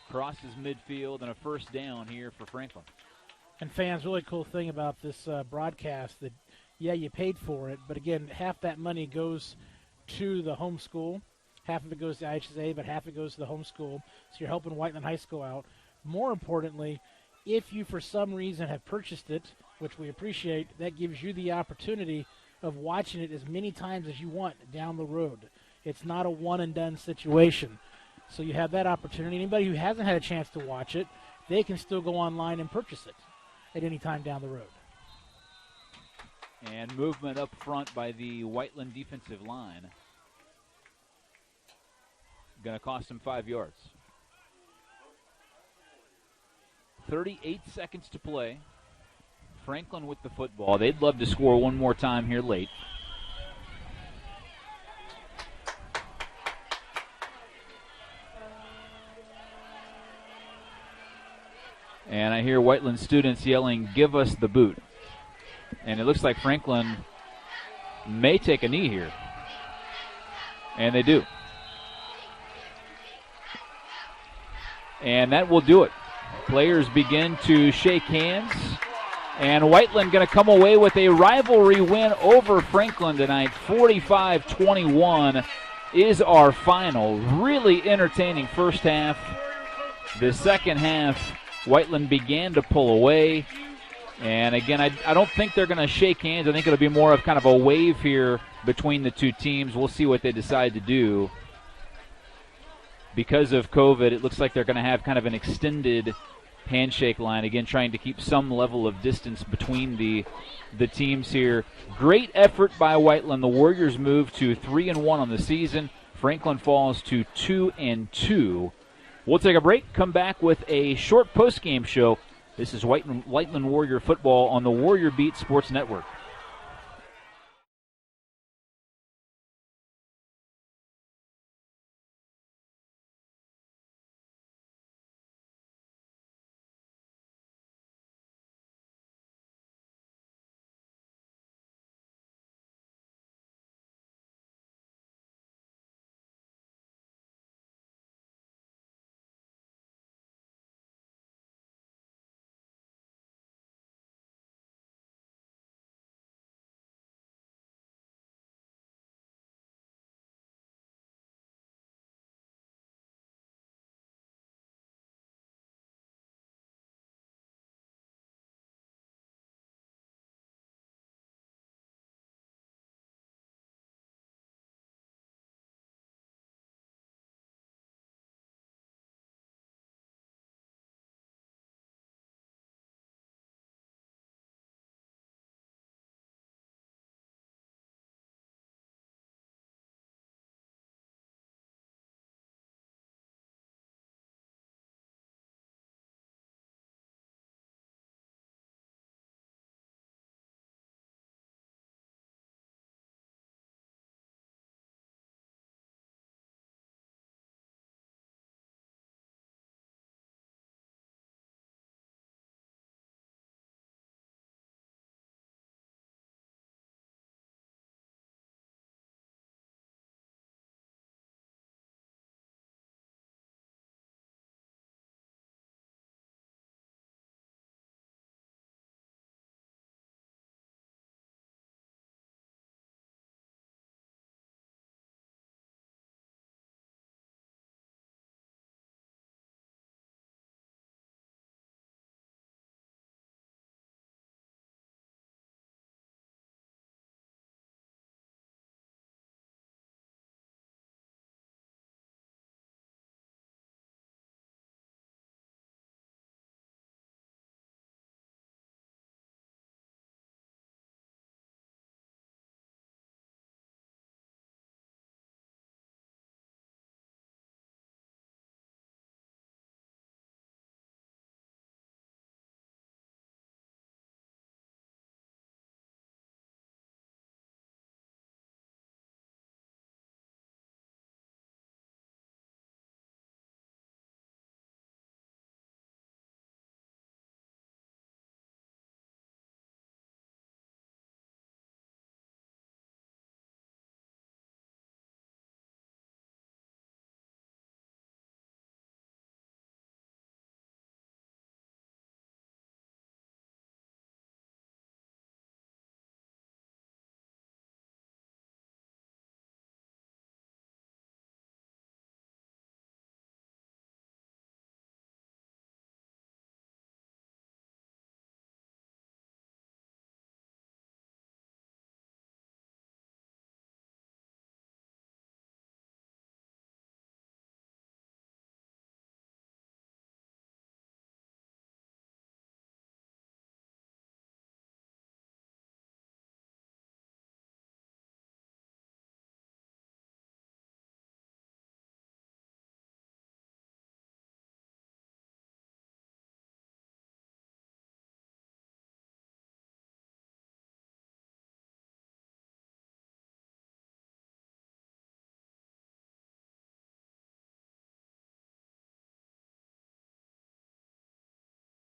Crosses midfield, and a first down here for Franklin. And fans, really cool thing about this broadcast that yeah, you paid for it, but again, half that money goes to the home school. Half of it goes to IHSA, but half of it goes to the home school. So you're helping Whiteland High School out. More importantly, if you for some reason have purchased it, which we appreciate, that gives you the opportunity of watching it as many times as you want down the road. It's not a one-and-done situation. So you have that opportunity. Anybody who hasn't had a chance to watch it, they can still go online and purchase it at any time down the road. And movement up front by the Whiteland defensive line. Going to cost them 5 yards. 38 seconds to play. Franklin with the football. They'd love to score one more time here late. And I hear Whiteland students yelling, "Give us the boot." And it looks like Franklin may take a knee here. And they do. And that will do it. Players begin to shake hands. And Whiteland going to come away with a rivalry win over Franklin tonight. 45-21 is our final. Really entertaining first half. The second half, Whiteland began to pull away. And again, I don't think they're going to shake hands. I think it'll be more of kind of a wave here between the two teams. We'll see what they decide to do. Because of COVID, it looks like they're going to have kind of an extended handshake line, again trying to keep some level of distance between the teams here. Great effort by Whiteland. The Warriors move to 3-1 on the season. Franklin falls to 2-2. We'll take a break, come back with a short post-game show. This is Whiteland Warrior football on the Warrior Beat Sports Network.